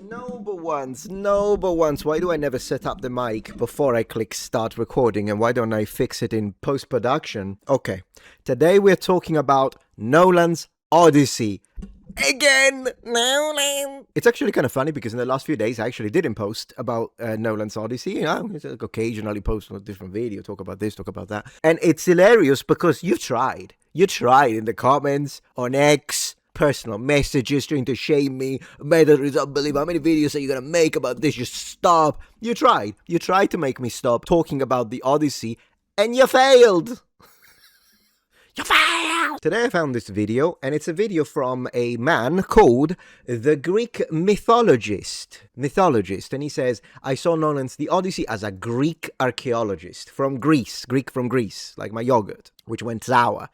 Number ones. Why do I never set up the mic before I click start recording, and why don't I fix it in post-production? Okay, today we're talking about Nolan's Odyssey. Again, Nolan. It's actually kind of funny because in the last few days I actually didn't post about Nolan's Odyssey. You know, it's like occasionally post a different video, talk about this, talk about that. And it's hilarious because you tried. You tried in the comments, on X, personal messages trying to shame me. Metatron is unbelievable. How many videos are you going to make about this? Just stop. You tried. You tried to make me stop talking about the Odyssey, and you failed. You failed! Today I found this video, and it's a video from a man called the Greek Mythologist. And he says, I saw Nolan's The Odyssey as a Greek archaeologist from Greece. Greek from Greece, like my yogurt, which went sour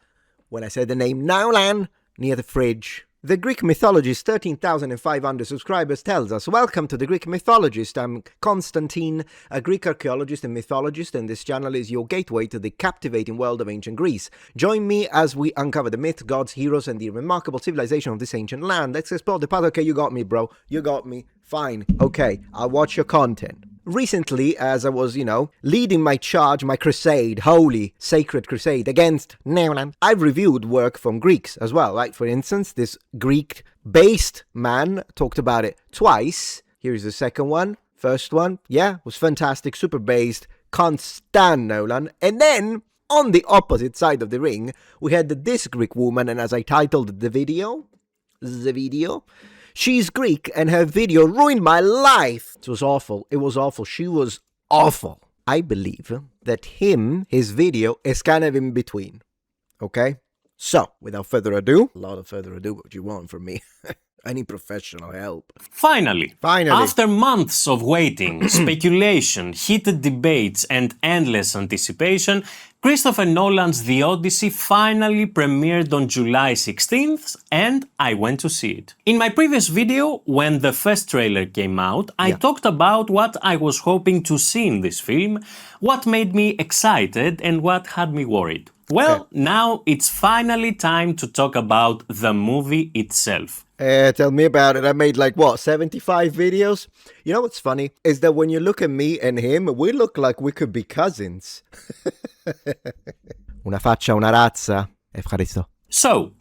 when I said the name Nolan near the fridge. The Greek Mythologist, 13,500 subscribers, tells us, welcome to the Greek Mythologist. I'm Constantine, a Greek archaeologist and mythologist, and this channel is your gateway to the captivating world of ancient Greece. Join me as we uncover the myth, gods, heroes, and the remarkable civilization of this ancient land. Let's explore the path. Okay, you got me, bro. You got me. Fine. Okay, I'll watch your content. Recently, as I was, leading my charge, my crusade, holy, sacred crusade against Nolan, I've reviewed work from Greeks as well. Like, for instance, this Greek-based man talked about it twice. Here's the second one. First one, was fantastic, super based, can't stand Nolan. And then, on the opposite side of the ring, we had this Greek woman, and as I titled the video, she's Greek, and her video ruined my life. It was awful. She was awful. I believe that his video is kind of in between. Okay? So, without further ado, what you want from me? I need professional help. Finally, after months of waiting, speculation, heated debates, and endless anticipation, Christopher Nolan's The Odyssey finally premiered on July 16th, and I went to see it. In my previous video, when the first trailer came out, I talked about what I was hoping to see in this film, what made me excited, and what had me worried. Well, now it's finally time to talk about the movie itself. Tell me about it. I made 75 videos? You know what's funny? Is that when you look at me and him, we look like we could be cousins. Una faccia, una razza. Evcharisto. So,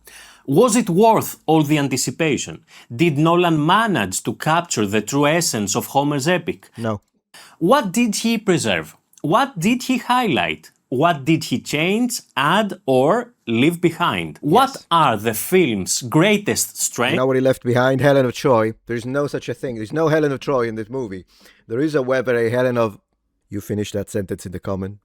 was it worth all the anticipation? Did Nolan manage to capture the true essence of Homer's epic? No. What did he preserve? What did he highlight? What did he change, add, or leave behind? What are the film's greatest strengths? You know what he left behind? Helen of Troy. There's no such a thing. There's no Helen of Troy in this movie. There is, however, a Helen of... You finish that sentence in the comment.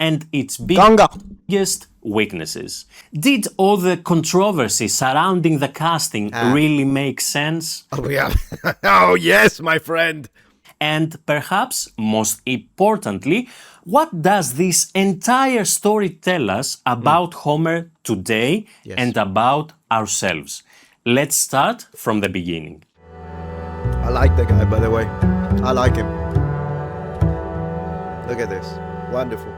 And its biggest weaknesses. Did all the controversy surrounding the casting really make sense? Oh, yeah. Oh, yes, my friend. And perhaps, most importantly, what does this entire story tell us about Homer today and about ourselves? Let's start from the beginning. I like the guy, by the way. I like him. Look at this. Wonderful.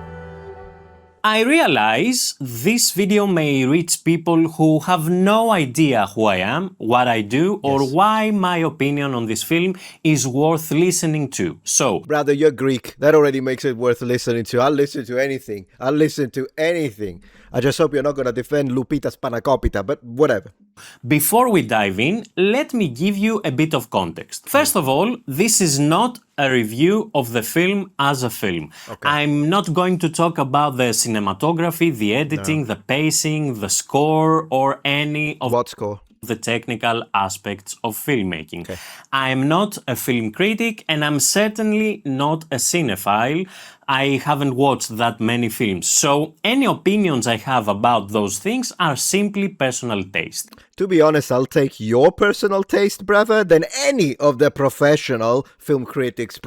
I realize this video may reach people who have no idea who I am, what I do, or why my opinion on this film is worth listening to. So, brother, you're Greek. That already makes it worth listening to. I'll listen to anything. I just hope you're not going to defend Lupita Spanakopita, but whatever. Before we dive in, let me give you a bit of context. First of all, this is not a review of the film as a film. Okay. I'm not going to talk about the cinematography, the editing, the pacing, the score, or any of the technical aspects of filmmaking. Okay. I'm not a film critic, and I'm certainly not a cinephile. I haven't watched that many films, so any opinions I have about those things are simply personal taste. To be honest, I'll take your personal taste, brother, than any of the professional film critics.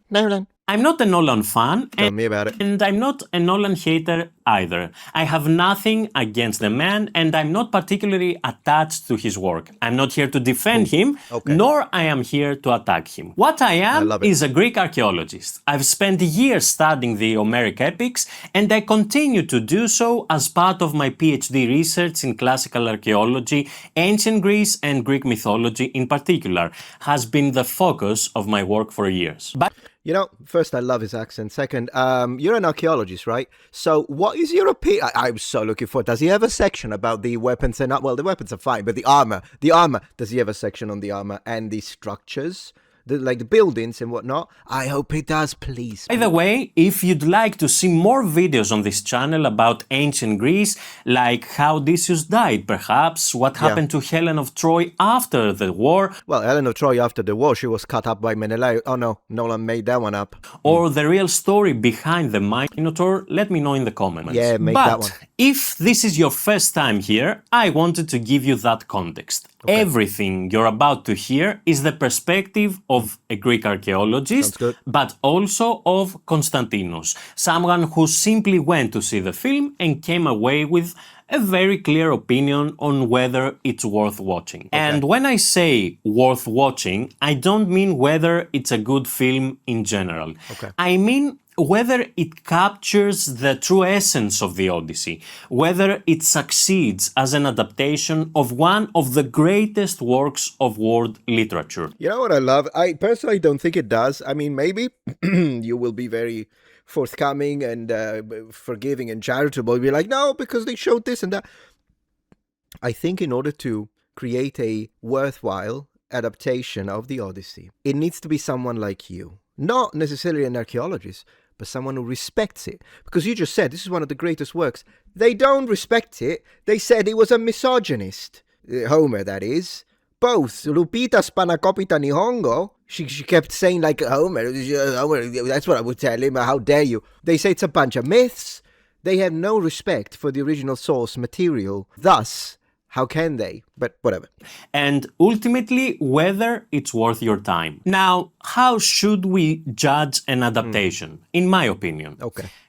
Nolan. I'm not a Nolan fan, Tell me about it. and I'm not a Nolan hater either. I have nothing against the man, and I'm not particularly attached to his work. I'm not here to defend him, nor I am here to attack him. What I am is a Greek archaeologist. I've spent years studying the Homeric epics, and I continue to do so as part of my PhD research in classical archaeology. Ancient Greece and Greek mythology in particular has been the focus of my work for years. But you know, first, I love his accent. Second, you're an archaeologist, right? So what is your opinion? I'm so looking forward. Does he have a section about the weapons and... Well, the weapons are fine, but the armor. The armor. Does he have a section on the armor and the structures? Like the buildings and whatnot? I hope he does, please. By the way, if you'd like to see more videos on this channel about ancient Greece, like how Odysseus died, perhaps, what happened to Helen of Troy after the war... Well, Helen of Troy after the war, she was cut up by Menelaus. Oh no, Nolan made that one up. Or the real story behind the Minotaur, let me know in the comments. Yeah, make that one. But if this is your first time here, I wanted to give you that context. Everything you're about to hear is the perspective of a Greek archaeologist, but also of Konstantinos, someone who simply went to see the film and came away with a very clear opinion on whether it's worth watching. And when I say worth watching, I don't mean whether it's a good film in general. I mean whether it captures the true essence of the Odyssey, whether it succeeds as an adaptation of one of the greatest works of world literature. You know what I love? I personally don't think it does. I mean, maybe you will be very forthcoming and forgiving and charitable. You'll be like, no, because they showed this and that. I think in order to create a worthwhile adaptation of the Odyssey, it needs to be someone like you. Not necessarily an archaeologist, but someone who respects it. Because you just said this is one of the greatest works. They don't respect it. They said he was a misogynist. Homer, that is. Both. Lupita Spanakopita Nihongo. She kept saying like, Homer, that's what I would tell him. How dare you? They say it's a bunch of myths. They have no respect for the original source material. Thus, how can they? But whatever. And ultimately, whether it's worth your time. Now, how should we judge an adaptation? In my opinion.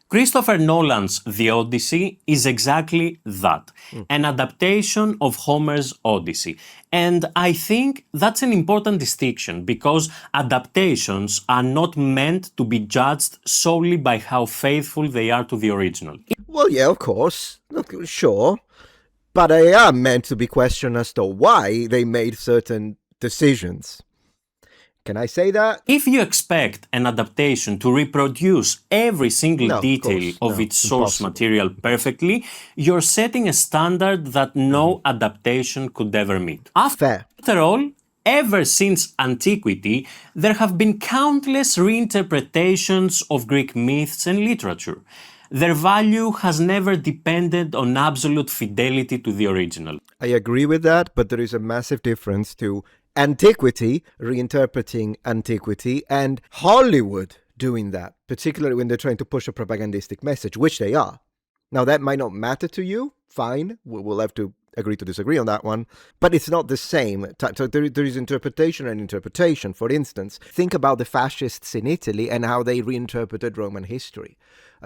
Christopher Nolan's The Odyssey is exactly that, an adaptation of Homer's Odyssey. And I think that's an important distinction because adaptations are not meant to be judged solely by how faithful they are to the original. Well, yeah, of course. Sure. But they are meant to be questioned as to why they made certain decisions. Can I say that? If you expect an adaptation to reproduce every single detail of its source material perfectly, you're setting a standard that no adaptation could ever meet. Fair. After all, ever since antiquity, there have been countless reinterpretations of Greek myths and literature. Their value has never depended on absolute fidelity to the original. I agree with that, but there is a massive difference to antiquity, reinterpreting antiquity, and Hollywood doing that, particularly when they're trying to push a propagandistic message, which they are. Now, that might not matter to you. Fine. We'll have to agree to disagree on that one. But it's not the same. So there is interpretation and interpretation. For instance, think about the fascists in Italy and how they reinterpreted Roman history.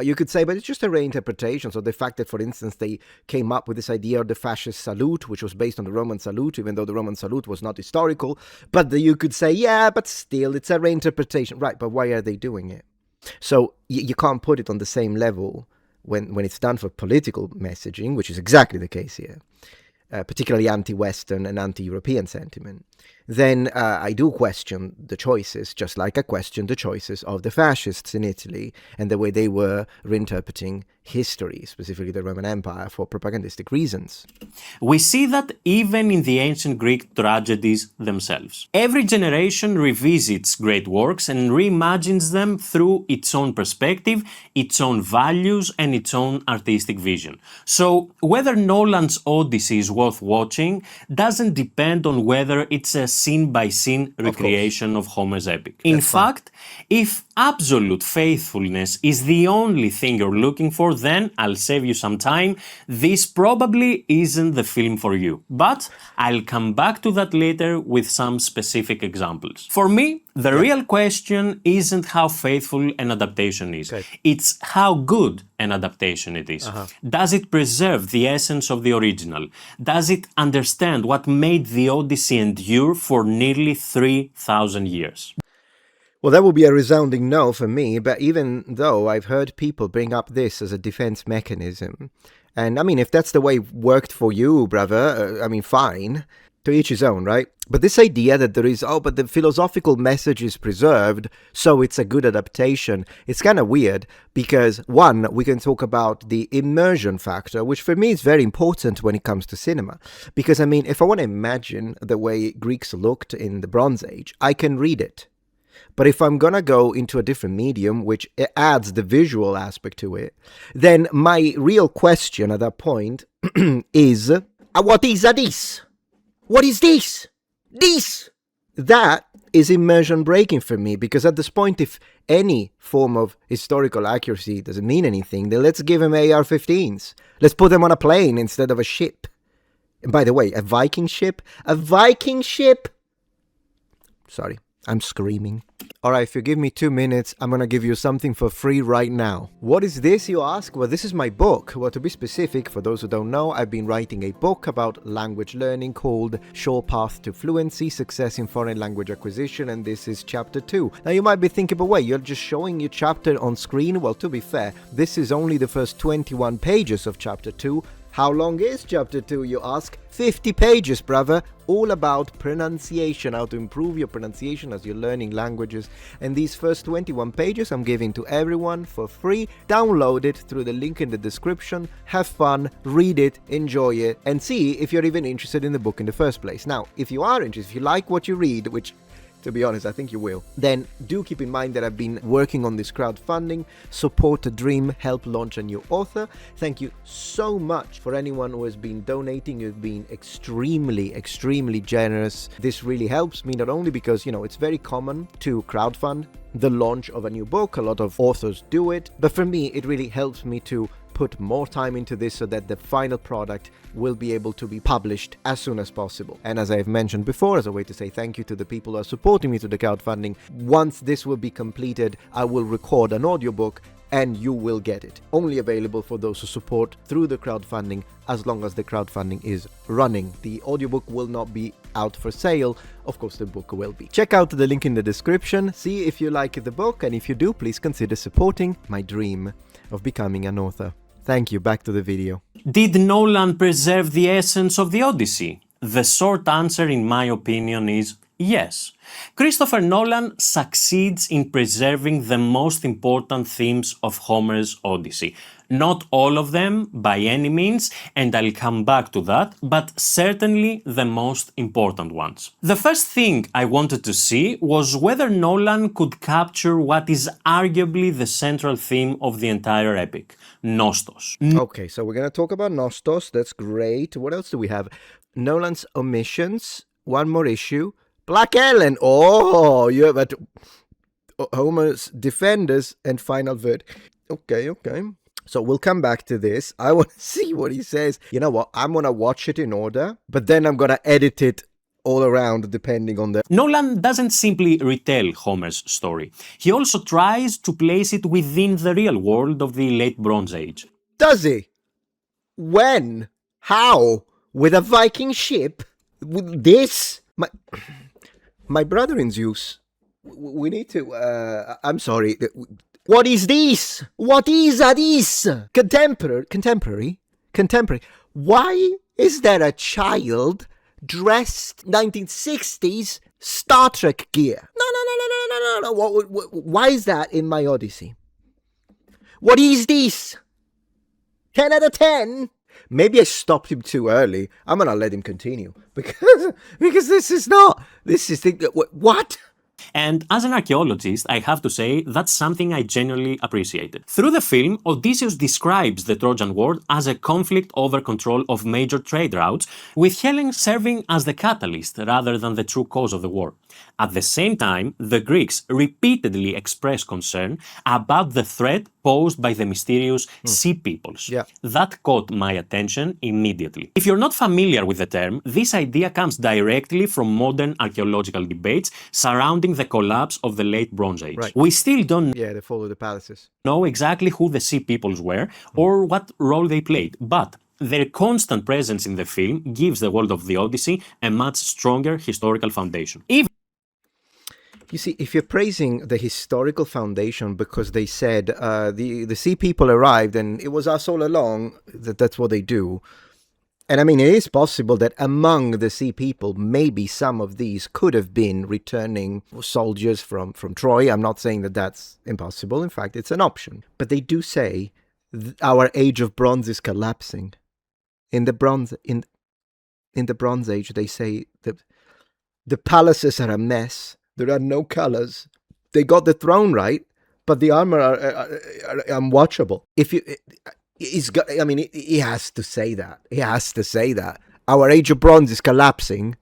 You could say, but it's just a reinterpretation. So the fact that, for instance, they came up with this idea of the fascist salute, which was based on the Roman salute, even though the Roman salute was not historical. But you could say, yeah, but still, it's a reinterpretation. Right, but why are they doing it? So you can't put it on the same level when it's done for political messaging, which is exactly the case here, particularly anti-Western and anti-European sentiment. Then I do question the choices, just like I question the choices of the fascists in Italy and the way they were reinterpreting history, specifically the Roman Empire, for propagandistic reasons. We see that even in the ancient Greek tragedies themselves. Every generation revisits great works and reimagines them through its own perspective, its own values, and its own artistic vision. So whether Nolan's Odyssey is worth watching doesn't depend on whether it's a scene-by-scene recreation of Homer's epic. In fact, if absolute faithfulness is the only thing you're looking for, before then, I'll save you some time. This probably isn't the film for you, but I'll come back to that later with some specific examples. For me, the real question isn't how faithful an adaptation is. It's how good an adaptation it is. Does it preserve the essence of the original? Does it understand what made the Odyssey endure for nearly 3,000 years? Well, that would be a resounding no for me, but even though I've heard people bring up this as a defense mechanism, and I mean, if that's the way it worked for you, brother, I mean, fine. To each his own, right? But this idea that there is, but the philosophical message is preserved, so it's a good adaptation, it's kind of weird, because one, we can talk about the immersion factor, which for me is very important when it comes to cinema. Because, I mean, if I want to imagine the way Greeks looked in the Bronze Age, I can read it. But if I'm gonna go into a different medium, which adds the visual aspect to it, then my real question at that point is, what is this? What is this? This! That is immersion breaking for me, because at this point, if any form of historical accuracy doesn't mean anything, then let's give them AR-15s. Let's put them on a plane instead of a ship. And by the way, a Viking ship? A Viking ship? Sorry, I'm screaming. Alright, if you give me 2 minutes, I'm gonna give you something for free right now. What is this, you ask? Well, this is my book. Well, to be specific, for those who don't know, I've been writing a book about language learning called Sure Path to Fluency, Success in Foreign Language Acquisition, and this is chapter 2. Now, you might be thinking, but wait, you're just showing your chapter on screen? Well, to be fair, this is only the first 21 pages of chapter 2. How long is chapter 2, you ask? 50 pages, brother. All about pronunciation, how to improve your pronunciation as you're learning languages. And these first 21 pages I'm giving to everyone for free. Download it through the link in the description. Have fun, read it, enjoy it, and see if you're even interested in the book in the first place. Now, if you are interested, if you like what you read, which, to be honest, I think you will, then do keep in mind that I've been working on this crowdfunding, support a dream, help launch a new author. Thank you so much for anyone who has been donating. You've been extremely generous. This really helps me, not only because, it's very common to crowdfund the launch of a new book. A lot of authors do it, but for me, it really helps me to put more time into this so that the final product will be able to be published as soon as possible. And as I've mentioned before, as a way to say thank you to the people who are supporting me through the crowdfunding, once this will be completed, I will record an audiobook and you will get it. Only available for those who support through the crowdfunding, as long as the crowdfunding is running. The audiobook will not be out for sale. Of course, the book will be. Check out the link in the description, see if you like the book, and if you do, please consider supporting my dream of becoming an author. Thank you, back to the video. Did Nolan preserve the essence of the Odyssey? The short answer, in my opinion, is yes. Christopher Nolan succeeds in preserving the most important themes of Homer's Odyssey. Not all of them, by any means, and I'll come back to that, but certainly the most important ones. The first thing I wanted to see was whether Nolan could capture what is arguably the central theme of the entire epic, Nostos. Okay, so we're going to talk about Nostos. That's great. What else do we have? Nolan's omissions. One more issue. Black Ellen. Oh, you have Homer's defenders and final verdict. Okay. So we'll come back to this. I want to see what he says. You know what? I'm going to watch it in order, but then I'm going to edit it all around depending on the... Nolan doesn't simply retell Homer's story. He also tries to place it within the real world of the late Bronze Age. Does he? When? How? With a Viking ship? With this? My brother in Zeus. We need to... I'm sorry. What is this? What is this? Contemporary? Why is there a child dressed 1960s Star Trek gear? No. Why is that in my Odyssey? What is this? 10 out of 10? Maybe I stopped him too early. I'm gonna let him continue because this is what? And as an archaeologist, I have to say that's something I genuinely appreciated. Through the film, Odysseus describes the Trojan War as a conflict over control of major trade routes, with Helen serving as the catalyst rather than the true cause of the war. At the same time, the Greeks repeatedly express concern about the threat posed by the mysterious sea peoples. Yeah. That caught my attention immediately. If you're not familiar with the term, this idea comes directly from modern archaeological debates surrounding the collapse of the late Bronze Age. Right. We still don't Yeah, they follow the palaces. know exactly who the sea peoples were or what role they played, but their constant presence in the film gives the world of the Odyssey a much stronger historical foundation. Even You see, if you're praising the historical foundation because they said the sea people arrived and it was us all along, that's what they do. And I mean, it is possible that among the sea people, maybe some of these could have been returning soldiers from Troy. I'm not saying that that's impossible. In fact, it's an option. But they do say our age of bronze is collapsing. In the Bronze Age, they say that the palaces are a mess. There are no colors. They got the throne right, but the armor are unwatchable. He has to say that. He has to say that. Our age of bronze is collapsing.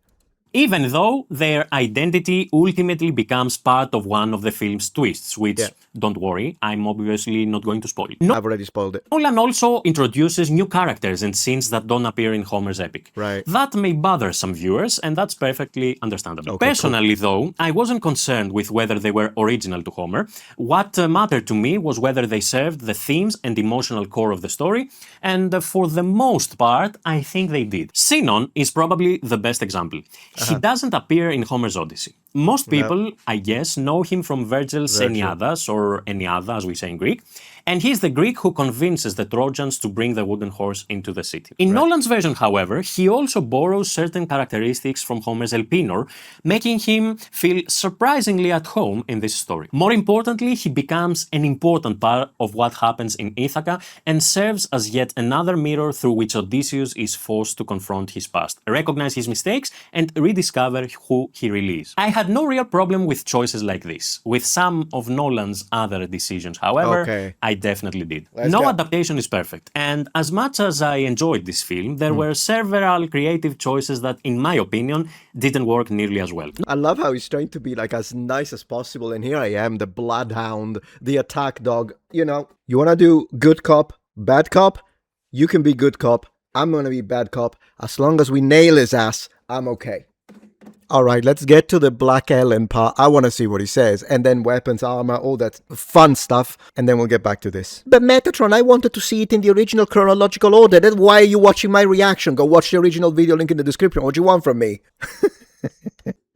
even though their identity ultimately becomes part of one of the film's twists, which, don't worry, I'm obviously not going to spoil. I've already spoiled it. Nolan also introduces new characters and scenes that don't appear in Homer's epic. Right. That may bother some viewers, and that's perfectly understandable. Okay, Personally, though, I wasn't concerned with whether they were original to Homer. What mattered to me was whether they served the themes and emotional core of the story, and for the most part, I think they did. Sinon is probably the best example. He doesn't appear in Homer's Odyssey. Most people, I guess, know him from Virgil's Enneadas, or Enneada as we say in Greek, and he's the Greek who convinces the Trojans to bring the wooden horse into the city. In Nolan's version, however, he also borrows certain characteristics from Homer's Elpenor, making him feel surprisingly at home in this story. More importantly, he becomes an important part of what happens in Ithaca and serves as yet another mirror through which Odysseus is forced to confront his past, recognize his mistakes, and rediscover who he really is. I had no real problem with choices like this. With some of Nolan's other decisions, however, I definitely did. No adaptation is perfect, and as much as I enjoyed this film, there were several creative choices that, in my opinion, didn't work nearly as well. I love how he's trying to be like as nice as possible, and here I am, the bloodhound, the attack dog. You know, you want to do good cop, bad cop? You can be good cop. I'm going to be bad cop. As long as we nail his ass, I'm okay. All right, let's get to the Black Ellen part. I want to see what he says. And then weapons, armor, all that fun stuff. And then we'll get back to this. But Metatron, I wanted to see it in the original chronological order. Then why are you watching my reaction? Go watch the original video, link in the description. What do you want from me?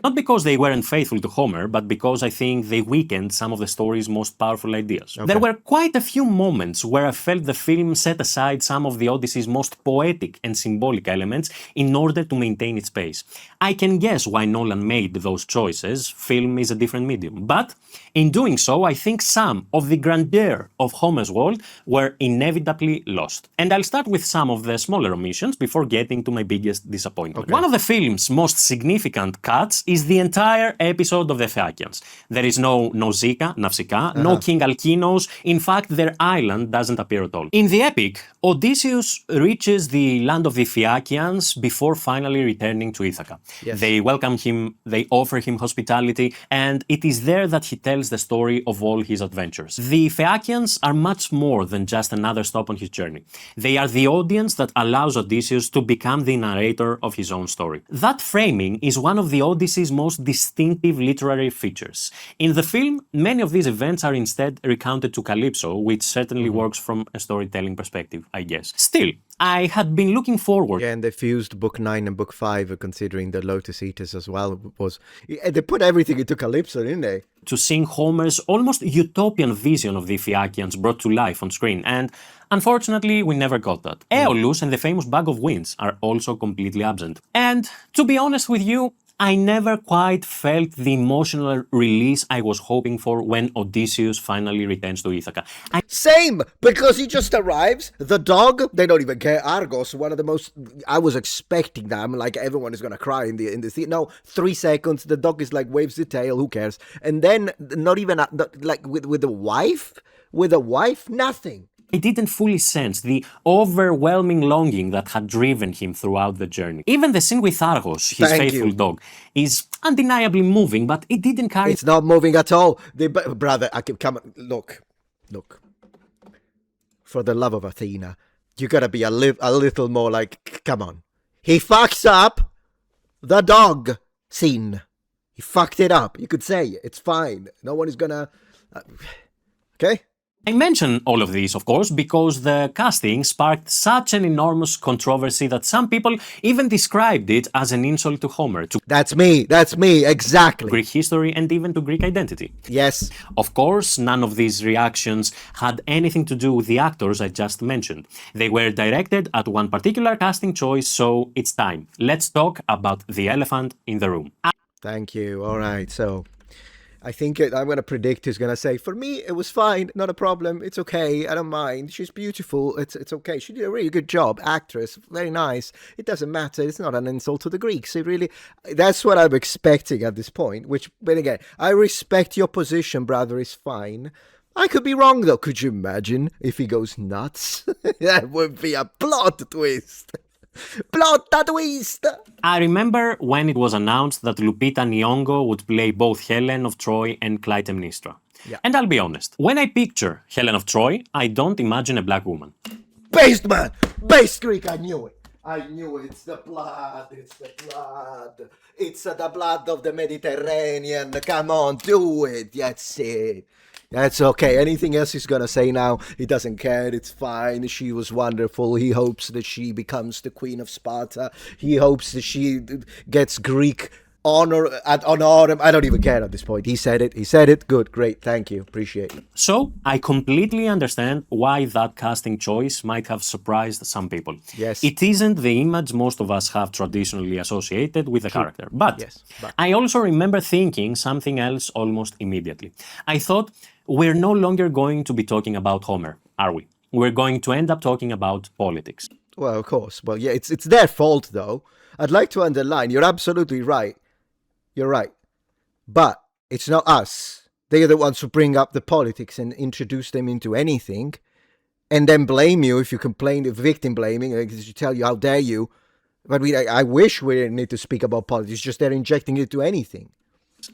Not because they weren't faithful to Homer, but because I think they weakened some of the story's most powerful ideas. There were quite a few moments where I felt the film set aside some of the Odyssey's most poetic and symbolic elements in order to maintain its pace. I can guess why Nolan made those choices. Film is a different medium. But in doing so, I think some of the grandeur of Homer's world were inevitably lost. And I'll start with some of the smaller omissions before getting to my biggest disappointment. One of the film's most significant cuts is the entire episode of the Phaeacians. There is no Nausicaa, no King Alkinos. In fact, their island doesn't appear at all. In the epic, Odysseus reaches the land of the Phaeacians before finally returning to Ithaca. They welcome him, they offer him hospitality, and it is there that he tells the story of all his adventures. The Phaeacians are much more than just another stop on his journey. They are the audience that allows Odysseus to become the narrator of his own story. That framing is one of the Odyssey's most distinctive literary features. In the film, many of these events are instead recounted to Calypso, which certainly works from a storytelling perspective, I guess. Still, I had been looking forward. Yeah, and they fused book 9 and book 5, considering the Lotus Eaters as well. They put everything into Calypso, didn't they? To seeing Homer's almost utopian vision of the Phaeacians brought to life on screen, and unfortunately, we never got that. Aeolus and the famous Bag of Winds are also completely absent. And to be honest with you, I never quite felt the emotional release I was hoping for when Odysseus finally returns to Ithaca. Same, because he just arrives. The dog, they don't even care. Argos, one of the most. I was expecting that. I'm like, everyone is gonna cry in the scene. No, 3 seconds. The dog is like waves the tail. Who cares? And then not even like with a wife, nothing. I didn't fully sense the overwhelming longing that had driven him throughout the journey. Even the scene with Argos, his faithful dog, is undeniably moving, but it didn't carry... It's not moving at all. Brother, come on, look. for the love of Athena, you gotta be a little more like, come on. He fucks up the dog scene. He fucked it up. You could say it. It's fine. No one is gonna... okay? I mention all of these, of course, because the casting sparked such an enormous controversy that some people even described it as an insult to Homer, to That's me, exactly. Greek history, and even to Greek identity. Yes. Of course, none of these reactions had anything to do with the actors I just mentioned. They were directed at one particular casting choice, so it's time. Let's talk about the elephant in the room. Thank you. All right, so... I think I'm going to predict he's going to say, for me, it was fine, not a problem, it's okay, I don't mind, she's beautiful, it's okay, she did a really good job, actress, very nice, it doesn't matter, it's not an insult to the Greeks, it really, that's what I'm expecting at this point, which, but again, I respect your position, brother, is fine. I could be wrong, though, could you imagine if he goes nuts? That would be a plot twist. Plot twist! I remember when it was announced that Lupita Nyong'o would play both Helen of Troy and Clytemnestra. Yeah. And I'll be honest, when I picture Helen of Troy, I don't imagine a black woman. Based, man! Based Greek, I knew it! It's the blood, it's the blood of the Mediterranean, come on, do it, that's it. That's okay. Anything else he's gonna say now, he doesn't care. It's fine. She was wonderful. He hopes that she becomes the queen of Sparta. He hopes that she gets Greek honor. I don't even care at this point. He said it. Good, great. Thank you. Appreciate it. So, I completely understand why that casting choice might have surprised some people. Yes. It isn't the image most of us have traditionally associated with the character. But, Yes, but I also remember thinking something else almost immediately. I thought, we're no longer going to be talking about Homer, are we? We're going to end up talking about politics. Well, of course. Well, yeah, it's their fault, though. I'd like to underline, you're absolutely right. You're right. But it's not us. They are the ones who bring up the politics and introduce them into anything, and then blame you if you complain, the victim blaming, to tell you, how dare you. But I wish we didn't need to speak about politics, just they're injecting it to anything.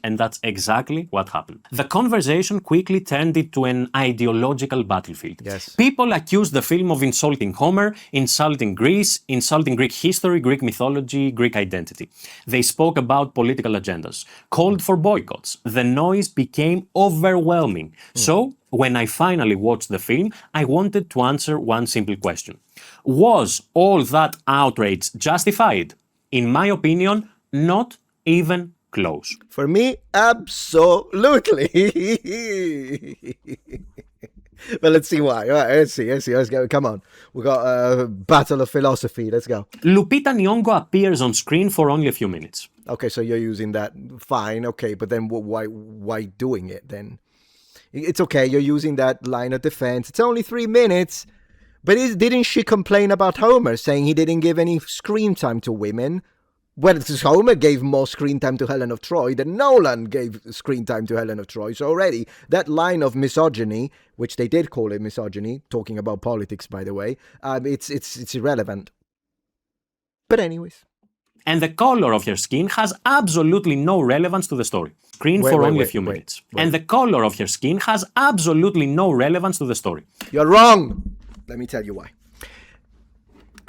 And that's exactly what happened. The conversation quickly turned into an ideological battlefield. Yes. People accused the film of insulting Homer, insulting Greece, insulting Greek history, Greek mythology, Greek identity. They spoke about political agendas, called for boycotts. The noise became overwhelming. So, when I finally watched the film, I wanted to answer one simple question. Was all that outrage justified? In my opinion, not even close. For me, absolutely. But let's see why. All right, let's see. Let's go. Come on. We got a battle of philosophy. Let's go. Lupita Nyong'o appears on screen for only a few minutes. Okay, so you're using that. Fine. Okay, but then why doing it then? It's okay. You're using that line of defense. It's only 3 minutes. But didn't she complain about Homer, saying he didn't give any screen time to women? Well, Homer gave more screen time to Helen of Troy than Nolan gave screen time to Helen of Troy. So already, that line of misogyny, which they did call it misogyny, talking about politics, by the way, it's irrelevant. But anyways. And the color of her skin has absolutely no relevance to the story. Screen for only a few minutes. And the color of her skin has absolutely no relevance to the story. You're wrong! Let me tell you why.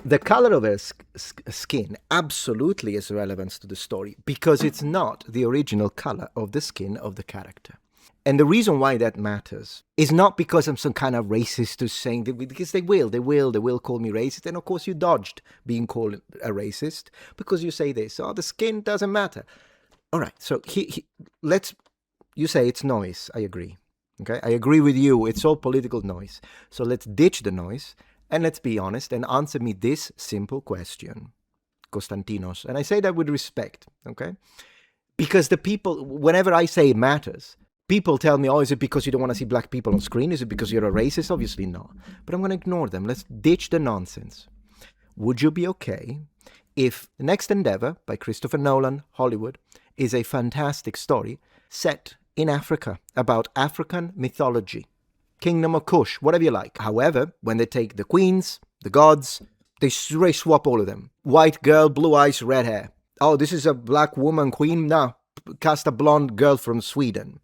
The color of her skin absolutely is relevance to the story because it's not the original color of the skin of the character. And the reason why that matters is not because I'm some kind of racist who's saying that, because they will call me racist. And of course you dodged being called a racist because you say this. Oh, the skin doesn't matter. All right, so you say it's noise. I agree. Okay, I agree with you. It's all political noise. So let's ditch the noise. And let's be honest and answer me this simple question, Konstantinos. And I say that with respect, okay? Because the people, whenever I say it matters, people tell me, oh, is it because you don't want to see black people on screen? Is it because you're a racist? Obviously not. But I'm going to ignore them. Let's ditch the nonsense. Would you be okay if The Next Endeavor by Christopher Nolan, Hollywood, is a fantastic story set in Africa about African mythology? Kingdom of Kush, whatever you like. However, when they take the queens, the gods, they swap all of them. White girl, blue eyes, red hair. Oh, this is a black woman queen? No, cast a blonde girl from Sweden.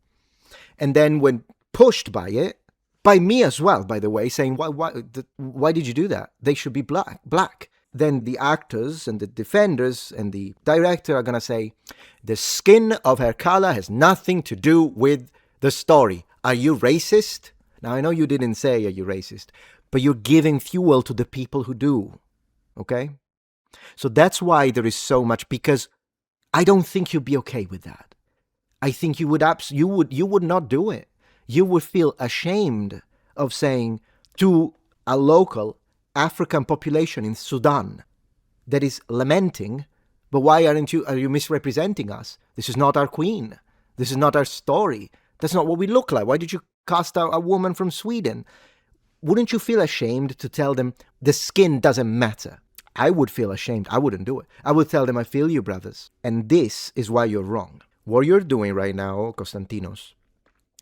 And then when pushed by it, By me as well, by the way, saying, why did you do that? They should be black. Then the actors and the defenders and the director are going to say, the skin of her color has nothing to do with the story. Are you racist? Now, I know you didn't say, are you racist? But you're giving fuel to the people who do. Okay? So that's why there is so much, because I don't think you'd be okay with that. I think you would not do it. You would feel ashamed of saying to a local African population in Sudan that is lamenting, but why are you misrepresenting us? This is not our queen. This is not our story. That's not what we look like. Why did you cast out a woman from Sweden? Wouldn't you feel ashamed to tell them the skin doesn't matter? I would feel ashamed. I wouldn't do it. I would tell them, I feel you, brothers. And this is why you're wrong. What you're doing right now, Konstantinos,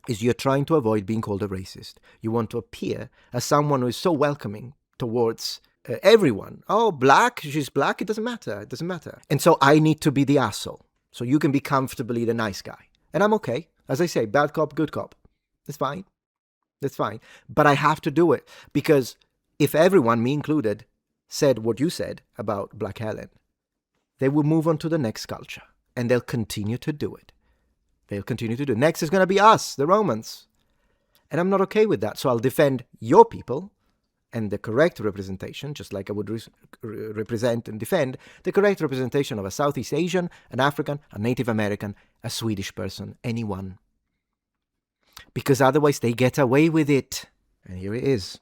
is you're trying to avoid being called a racist. You want to appear as someone who is so welcoming towards everyone. Oh, black, she's black, it doesn't matter. It doesn't matter. And so I need to be the asshole. So you can be comfortably the nice guy. And I'm okay. As I say, bad cop, good cop. That's fine. That's fine. But I have to do it because if everyone, me included, said what you said about Black Helen, they will move on to the next culture. And they'll continue to do it. They'll continue to do it. Next is going to be us, the Romans. And I'm not okay with that. So I'll defend your people and the correct representation, just like I would represent and defend the correct representation of a Southeast Asian, an African, a Native American, a Swedish person, anyone. Because otherwise they get away with it. And here it is.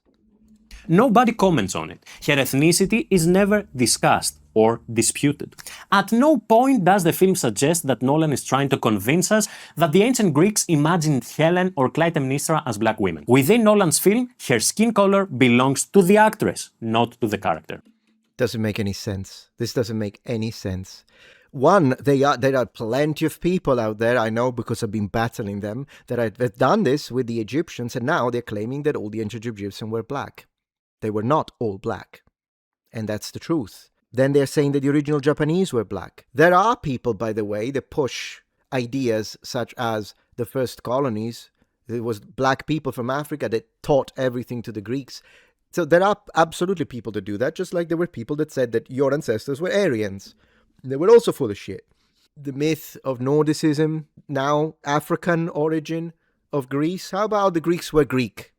Nobody comments on it. Her ethnicity is never discussed or disputed. At no point does the film suggest that Nolan is trying to convince us that the ancient Greeks imagined Helen or Clytemnestra as black women. Within Nolan's film, her skin color belongs to the actress, not to the character. Doesn't make any sense. This doesn't make any sense. One, there are plenty of people out there, I know because I've been battling them, that have done this with the Egyptians, and now they're claiming that all the ancient Egyptians were black. They were not all black. And that's the truth. Then they're saying that the original Japanese were black. There are people, by the way, that push ideas such as the first colonies. It was black people from Africa that taught everything to the Greeks. So there are absolutely people that do that, just like there were people that said that your ancestors were Aryans. They were also full of shit. The myth of Nordicism, now African origin of Greece. How about the Greeks were Greek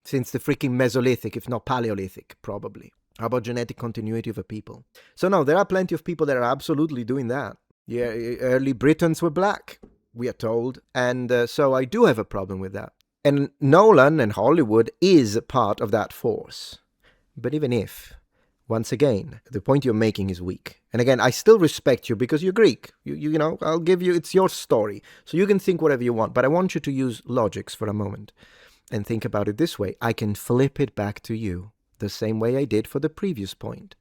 since the freaking Mesolithic, if not Paleolithic, probably? How about genetic continuity of a people? So no, there are plenty of people that are absolutely doing that. Yeah, early Britons were black, we are told. And so I do have a problem with that. And Nolan and Hollywood is part of that force. But even if, once again, the point you're making is weak. And again, I still respect you because you're Greek. You know, I'll give you, it's your story. So you can think whatever you want. But I want you to use logics for a moment and think about it this way. I can flip it back to you the same way I did for the previous point.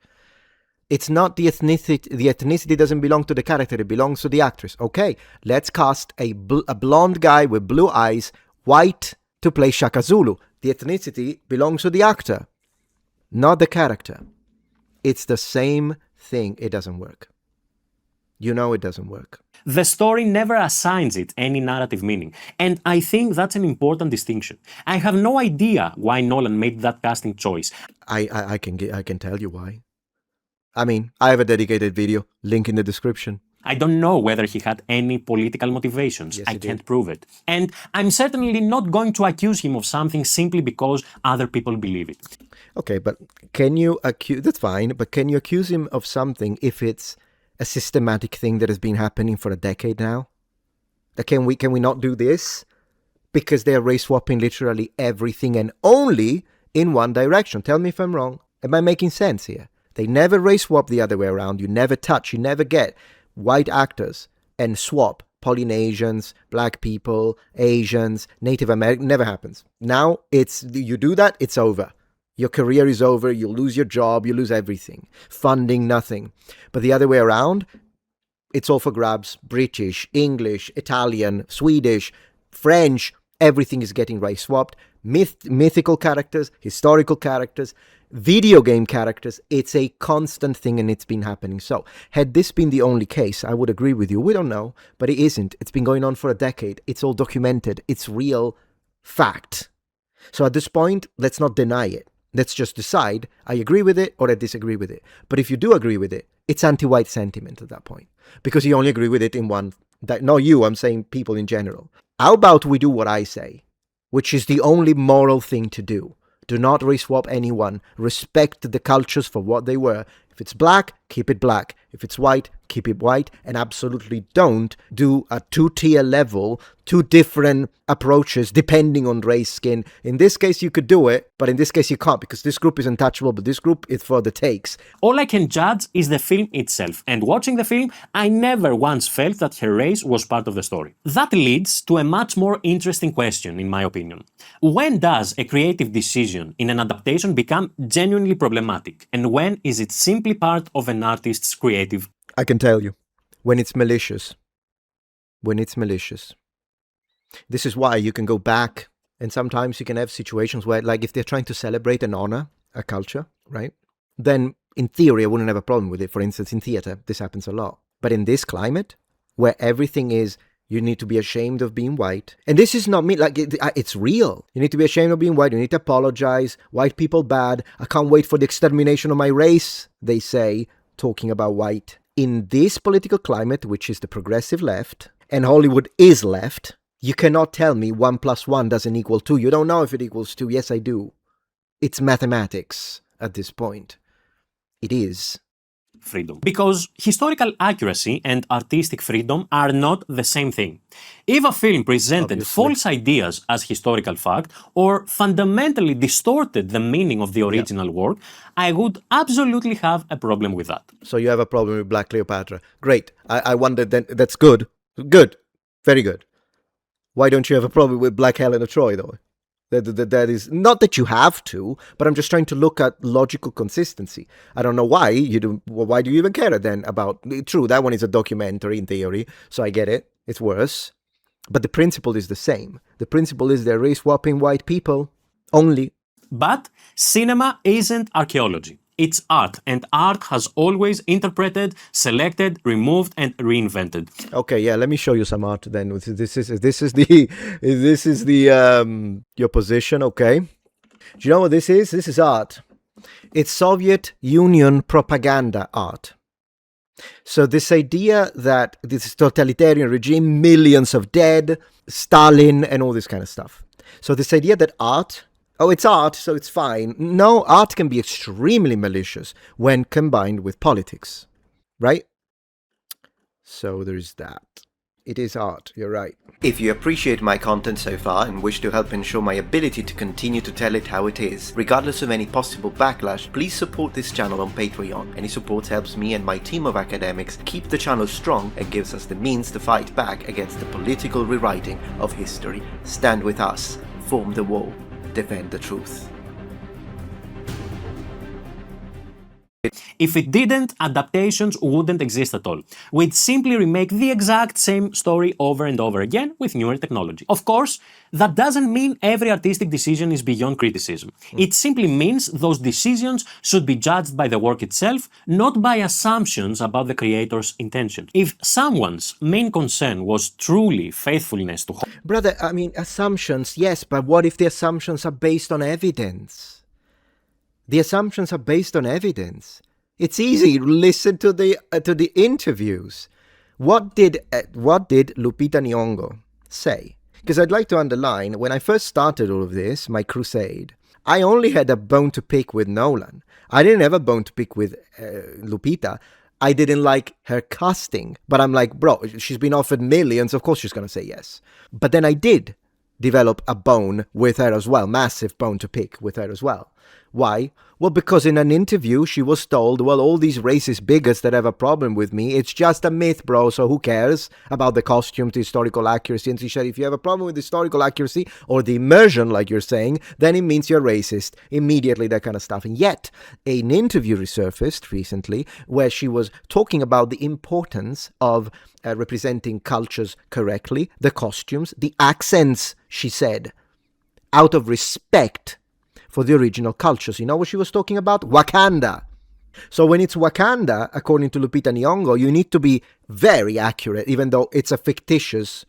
It's not the ethnicity. The ethnicity doesn't belong to the character. It belongs to the actress. Okay, let's cast a blonde guy with blue eyes, white, to play Shaka Zulu. The ethnicity belongs to the actor, not the character. It's the same thing. It doesn't work. You know it doesn't work. The story never assigns it any narrative meaning, and I think that's an important distinction. I have no idea why Nolan made that casting choice. I can tell you why. I mean, I have a dedicated video, link in the description. I don't know whether he had any political motivations. Yes, I can't prove it. And I'm certainly not going to accuse him of something simply because other people believe it. Okay, but can you accuse... That's fine, but can you accuse him of something if it's a systematic thing that has been happening for a decade now? Can we not do this? Because they are race swapping literally everything and only in one direction. Tell me if I'm wrong. Am I making sense here? They never race swap the other way around. You never touch, you never get white actors and swap Polynesians, black people, Asians, Native American. Never happens. Now you do that, it's over. Your career is over, you'll lose your job, you lose everything. Funding, nothing. But the other way around, it's all for grabs. British, English, Italian, Swedish, French, everything is getting race swapped. Mythical characters, historical characters, video game characters. It's a constant thing and it's been happening. So, had this been the only case, I would agree with you. We don't know, but it isn't. It's been going on for a decade. It's all documented. It's real fact. So at this point, let's not deny it. Let's just decide I agree with it or I disagree with it. But if you do agree with it, it's anti-white sentiment at that point. Because you only agree with it in one... Not you, I'm saying people in general. How about we do what I say, which is the only moral thing to do? Do not race-swap anyone. Respect the cultures for what they were. If it's black, keep it black. If it's white, keep it white. And absolutely don't do a two-tier level, two different approaches depending on race, skin. In this case, you could do it, but in this case, you can't because this group is untouchable, but this group is for the takes. All I can judge is the film itself, and watching the film, I never once felt that her race was part of the story. That leads to a much more interesting question, in my opinion. When does a creative decision in an adaptation become genuinely problematic, and when is it simply part of an artist's creative? I can tell you, when it's malicious. When it's malicious. This is why you can go back, and sometimes you can have situations where, like, if they're trying to celebrate and honor a culture, right? Then, in theory, I wouldn't have a problem with it. For instance, in theater, this happens a lot. But in this climate, where everything is, you need to be ashamed of being white. And this is not me, like, it's real. You need to be ashamed of being white. You need to apologize. White people bad. I can't wait for the extermination of my race, they say, talking about white. In this political climate, which is the progressive left, and Hollywood is left, you cannot tell me 1 + 1 doesn't equal 2. You don't know if it equals 2. Yes, I do. It's mathematics at this point. It is. Freedom. Because historical accuracy and artistic freedom are not the same thing. If a film presented false ideas as historical fact or fundamentally distorted the meaning of the original work, I would absolutely have a problem with that. So you have a problem with Black Cleopatra. Great. I wondered then, that's good. Good. Very good. Why don't you have a problem with Black Helen of Troy, though? That is not that you have to, but I'm just trying to look at logical consistency. I don't know why you do. Well, why do you even care then about? True, that one is a documentary in theory, so I get it. It's worse, but the principle is the same. The principle is they're race-swapping white people only. But cinema isn't archaeology. It's art, and art has always interpreted, selected, removed, and reinvented. Okay, yeah, let me show you some art then. This is your position, okay? Do you know what this is? This is art. It's Soviet Union propaganda art. So this idea that this totalitarian regime, millions of dead, Stalin, and all this kind of stuff. So this idea that art... Oh, it's art, so it's fine. No, art can be extremely malicious when combined with politics, right? So there's that. It is art, you're right. If you appreciate my content so far and wish to help ensure my ability to continue to tell it how it is, regardless of any possible backlash, please support this channel on Patreon. Any support helps me and my team of academics keep the channel strong and gives us the means to fight back against the political rewriting of history. Stand with us, form the wall. Defend the truth. If it didn't, adaptations wouldn't exist at all. We'd simply remake the exact same story over and over again with newer technology. Of course, that doesn't mean every artistic decision is beyond criticism. It simply means those decisions should be judged by the work itself, not by assumptions about the creator's intention. If someone's main concern was truly faithfulness to... Brother, I mean, assumptions, yes, but what if the assumptions are based on evidence? The assumptions are based on evidence. It's easy. Listen to the interviews. What did Lupita Nyong'o say? Because I'd like to underline, when I first started all of this, my crusade, I only had a bone to pick with Nolan. I didn't have a bone to pick with Lupita. I didn't like her casting. But I'm like, bro, she's been offered millions. Of course she's going to say yes. But then I did develop a bone with her as well. Massive bone to pick with her as well. Why? Well, because in an interview, she was told, well, all these racist bigots that have a problem with me, it's just a myth, bro, so who cares about the costume, the historical accuracy? And she said, if you have a problem with historical accuracy or the immersion, like you're saying, then it means you're racist. Immediately, that kind of stuff. And yet, an interview resurfaced recently where she was talking about the importance of representing cultures correctly, the costumes, the accents, she said, out of respect for the original cultures. You know what she was talking about? Wakanda. So when it's Wakanda, according to Lupita Nyong'o, you need to be very accurate, even though it's a fictitious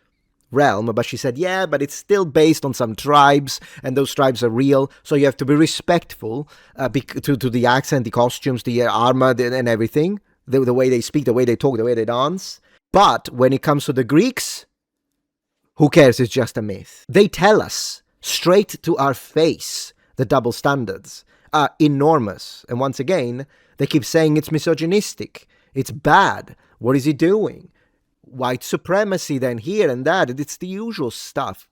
realm, but she said, yeah, but it's still based on some tribes, and those tribes are real, so you have to be respectful to the accent, the costumes, the armor, and everything, the way they speak, the way they talk, the way they dance. But when it comes to the Greeks, who cares? It's just a myth. They tell us straight to our face the double standards are enormous. And once again, they keep saying it's misogynistic. It's bad. What is he doing? White supremacy then here and that. It's the usual stuff.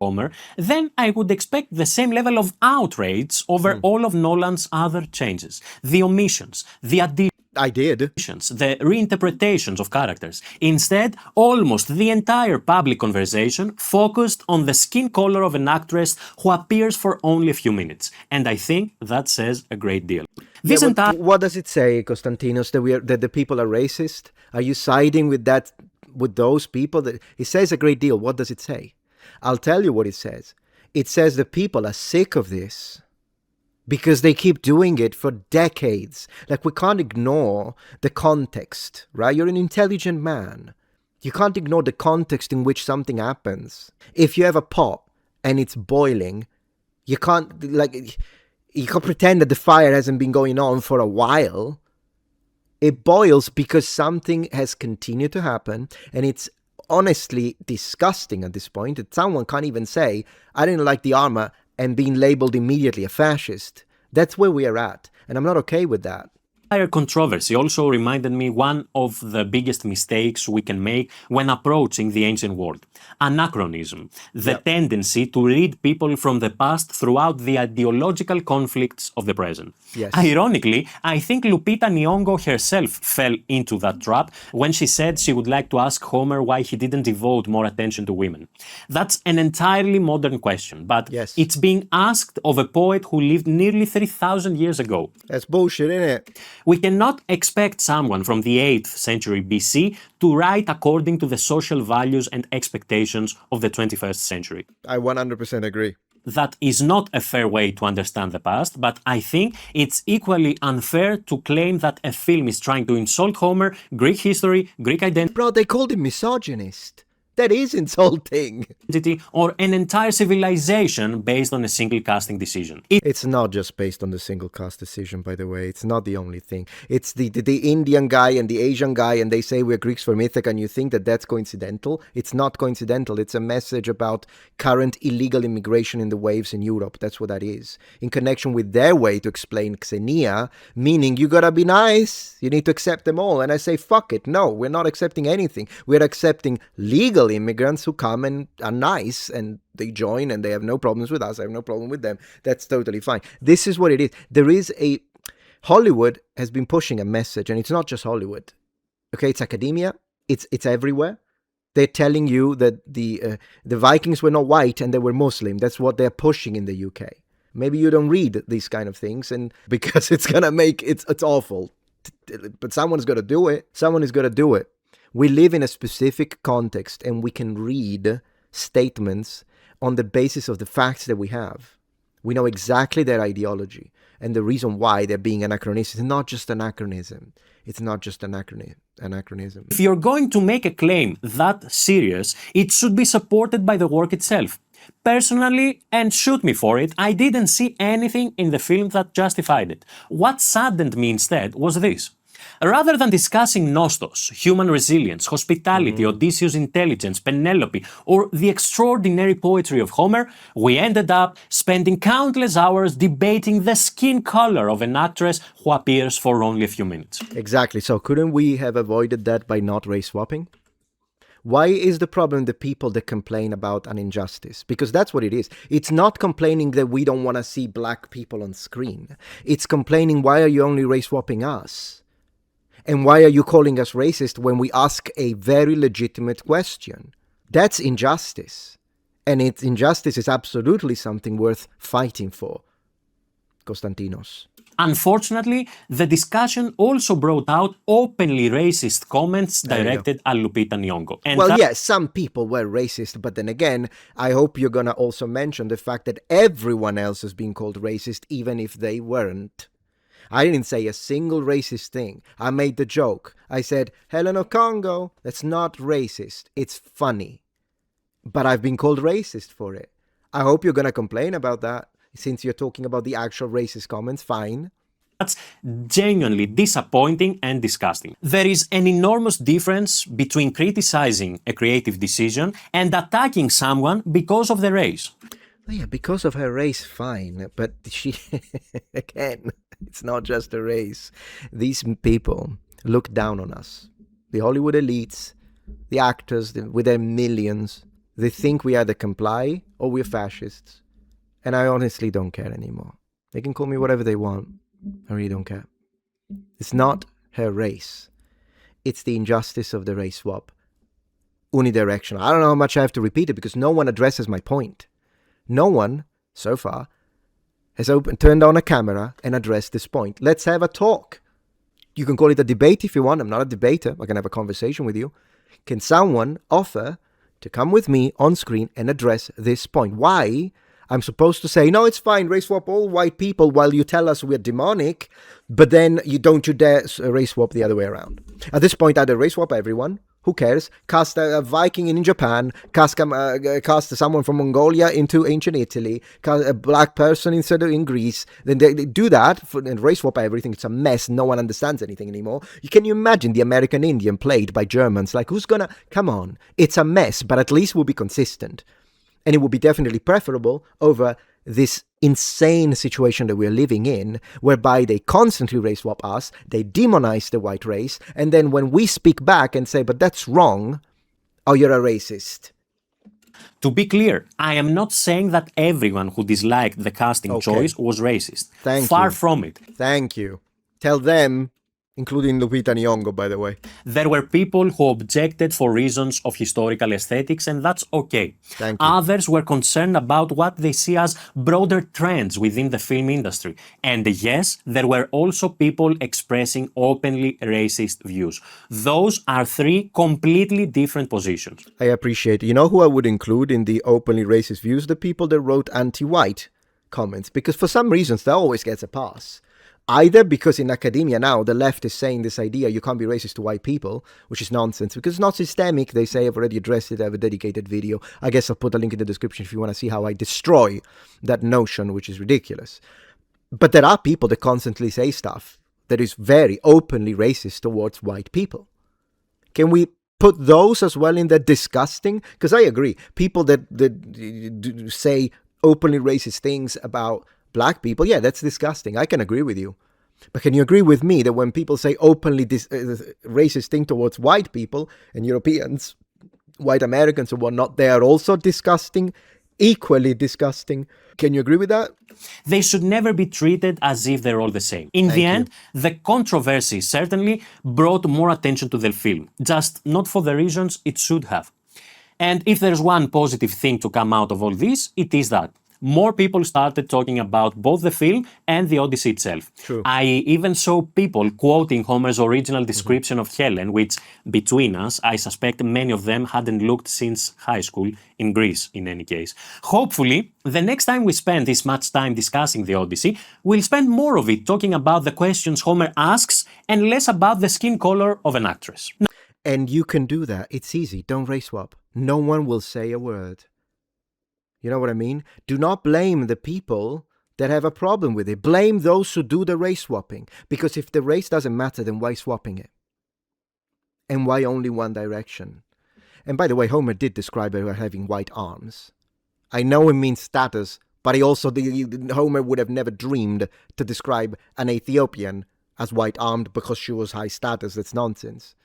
Homer, then I would expect the same level of outrage over all of Nolan's other changes. The omissions, the additions. I did. The reinterpretations of characters. Instead, almost the entire public conversation focused on the skin color of an actress who appears for only a few minutes. And I think that says a great deal. What does it say, Konstantinos, that the people are racist? Are you siding with those people? It says a great deal. What does it say? I'll tell you what it says. It says the people are sick of this. Because they keep doing it for decades. Like, we can't ignore the context, right? You're an intelligent man. You can't ignore the context in which something happens. If you have a pot and it's boiling, you can't pretend that the fire hasn't been going on for a while. It boils because something has continued to happen, and it's honestly disgusting at this point that someone can't even say, I didn't like the armor, and being labeled immediately a fascist. That's where we are at, and I'm not okay with that. Entire controversy also reminded me one of the biggest mistakes we can make when approaching the ancient world. Anachronism, the tendency to read people from the past throughout the ideological conflicts of the present. Yes. Ironically, I think Lupita Nyong'o herself fell into that trap when she said she would like to ask Homer why he didn't devote more attention to women. That's an entirely modern question, but it's being asked of a poet who lived nearly 3,000 years ago. That's bullshit, isn't it? We cannot expect someone from the 8th century BC to write according to the social values and expectations of the 21st century. I 100% agree. That is not a fair way to understand the past, but I think it's equally unfair to claim that a film is trying to insult Homer, Greek history, Greek identity. Bro, they called him misogynist. That is insulting. Or an entire civilization based on a single casting decision. It's not just based on the single cast decision, by the way. It's not the only thing. It's the Indian guy and the Asian guy, and they say we're Greeks from Ithaca, and you think that that's coincidental. It's not coincidental. It's a message about current illegal immigration in the waves in Europe. That's what that is. In connection with their way to explain xenia, meaning you gotta be nice. You need to accept them all. And I say, fuck it. No, we're not accepting anything. We're accepting legal immigrants who come and are nice and they join and they have no problems with us. I have no problem with them. That's totally fine. This is what it is. Hollywood has been pushing a message, and it's not just Hollywood. Okay, it's academia. It's everywhere. They're telling you that the Vikings were not white and they were Muslim. That's what they're pushing in the UK. Maybe you don't read these kind of things, and because it's gonna make it's awful. But someone's got to do it. Someone is going to do it. We live in a specific context, and we can read statements on the basis of the facts that we have. We know exactly their ideology and the reason why they're being anachronistic. It's not just anachronism. It's not just anachronism. If you're going to make a claim that serious, it should be supported by the work itself. Personally, and shoot me for it, I didn't see anything in the film that justified it. What saddened me instead was this. Rather than discussing Nostos, human resilience, hospitality, Odysseus' intelligence, Penelope, or the extraordinary poetry of Homer, we ended up spending countless hours debating the skin color of an actress who appears for only a few minutes. Exactly. So couldn't we have avoided that by not race swapping? Why is the problem the people that complain about an injustice? Because that's what it is. It's not complaining that we don't want to see black people on screen. It's complaining, why are you only race swapping us? And why are you calling us racist when we ask a very legitimate question? That's injustice. And injustice is absolutely something worth fighting for. Konstantinos. Unfortunately, the discussion also brought out openly racist comments directed at Lupita Nyong'o. Well, yes, some people were racist, but then again, I hope you're going to also mention the fact that everyone else is being called racist, even if they weren't. I didn't say a single racist thing. I made the joke. I said, Helen of Congo, that's not racist. It's funny. but I've been called racist for it. I hope you're going to complain about that. Since you're talking about the actual racist comments, fine. That's genuinely disappointing and disgusting. There is an enormous difference between criticizing a creative decision and attacking someone because of their race. Oh yeah, because of her race, fine. But she, again, it's not just a race. These people look down on us. The Hollywood elites, the actors with their millions, they think we either comply or we're fascists. And I honestly don't care anymore. They can call me whatever they want. I really don't care. It's not her race. It's the injustice of the race swap. Unidirectional. I don't know how much I have to repeat it because no one addresses my point. No one, so far, has turned on a camera and addressed this point. Let's have a talk. You can call it a debate if you want. I'm not a debater. I can have a conversation with you. Can someone offer to come with me on screen and address this point? Why I'm supposed to say, no, it's fine, race swap all white people while you tell us we're demonic, but then you dare race swap the other way around. At this point, either race swap everyone, who cares? Cast a Viking in Japan, cast someone from Mongolia into ancient Italy, cast a black person instead of in Greece. Then they do that and race swap everything. It's a mess. No one understands anything anymore. Can you imagine the American Indian played by Germans? Like, who's gonna? Come on. It's a mess, but at least we'll be consistent. And it would be definitely preferable over this insane situation that we're living in, whereby they constantly race swap us, they demonize the white race, and then when we speak back and say, but that's wrong, oh, you're a racist. To be clear, I am not saying that everyone who disliked the casting choice was racist. Far from it. Thank you. Tell them, including Lupita Nyong'o, by the way. There were people who objected for reasons of historical aesthetics, and that's okay. Thank you. Others were concerned about what they see as broader trends within the film industry. And yes, there were also people expressing openly racist views. Those are three completely different positions. I appreciate it. You know who I would include in the openly racist views? The people that wrote anti-white comments. Because for some reasons, that always gets a pass. Either because in academia now, the left is saying this idea, you can't be racist to white people, which is nonsense, because it's not systemic. They say I've already addressed it, I have a dedicated video. I guess I'll put a link in the description if you want to see how I destroy that notion, which is ridiculous. But there are people that constantly say stuff that is very openly racist towards white people. Can we put those as well in the disgusting? Because I agree, people that say openly racist things about black people, yeah, that's disgusting. I can agree with you. But can you agree with me that when people say openly racist thing towards white people and Europeans, white Americans and whatnot, they are also disgusting, equally disgusting? Can you agree with that? They should never be treated as if they're all the same. In the end, the controversy certainly brought more attention to the film, just not for the reasons it should have. And if there's one positive thing to come out of all this, it is that more people started talking about both the film and the Odyssey itself. True. I even saw people quoting Homer's original description of Helen, which, between us, I suspect many of them hadn't looked since high school, in Greece in any case. Hopefully, the next time we spend this much time discussing the Odyssey, we'll spend more of it talking about the questions Homer asks and less about the skin color of an actress. And you can do that. It's easy. Don't race swap. No one will say a word. You know what I mean? Do not blame the people that have a problem with it. Blame those who do the race swapping. Because if the race doesn't matter, then why swapping it? And why only one direction? And by the way, Homer did describe her having white arms. I know it means status, but Homer would have never dreamed to describe an Ethiopian as white-armed because she was high status. That's nonsense.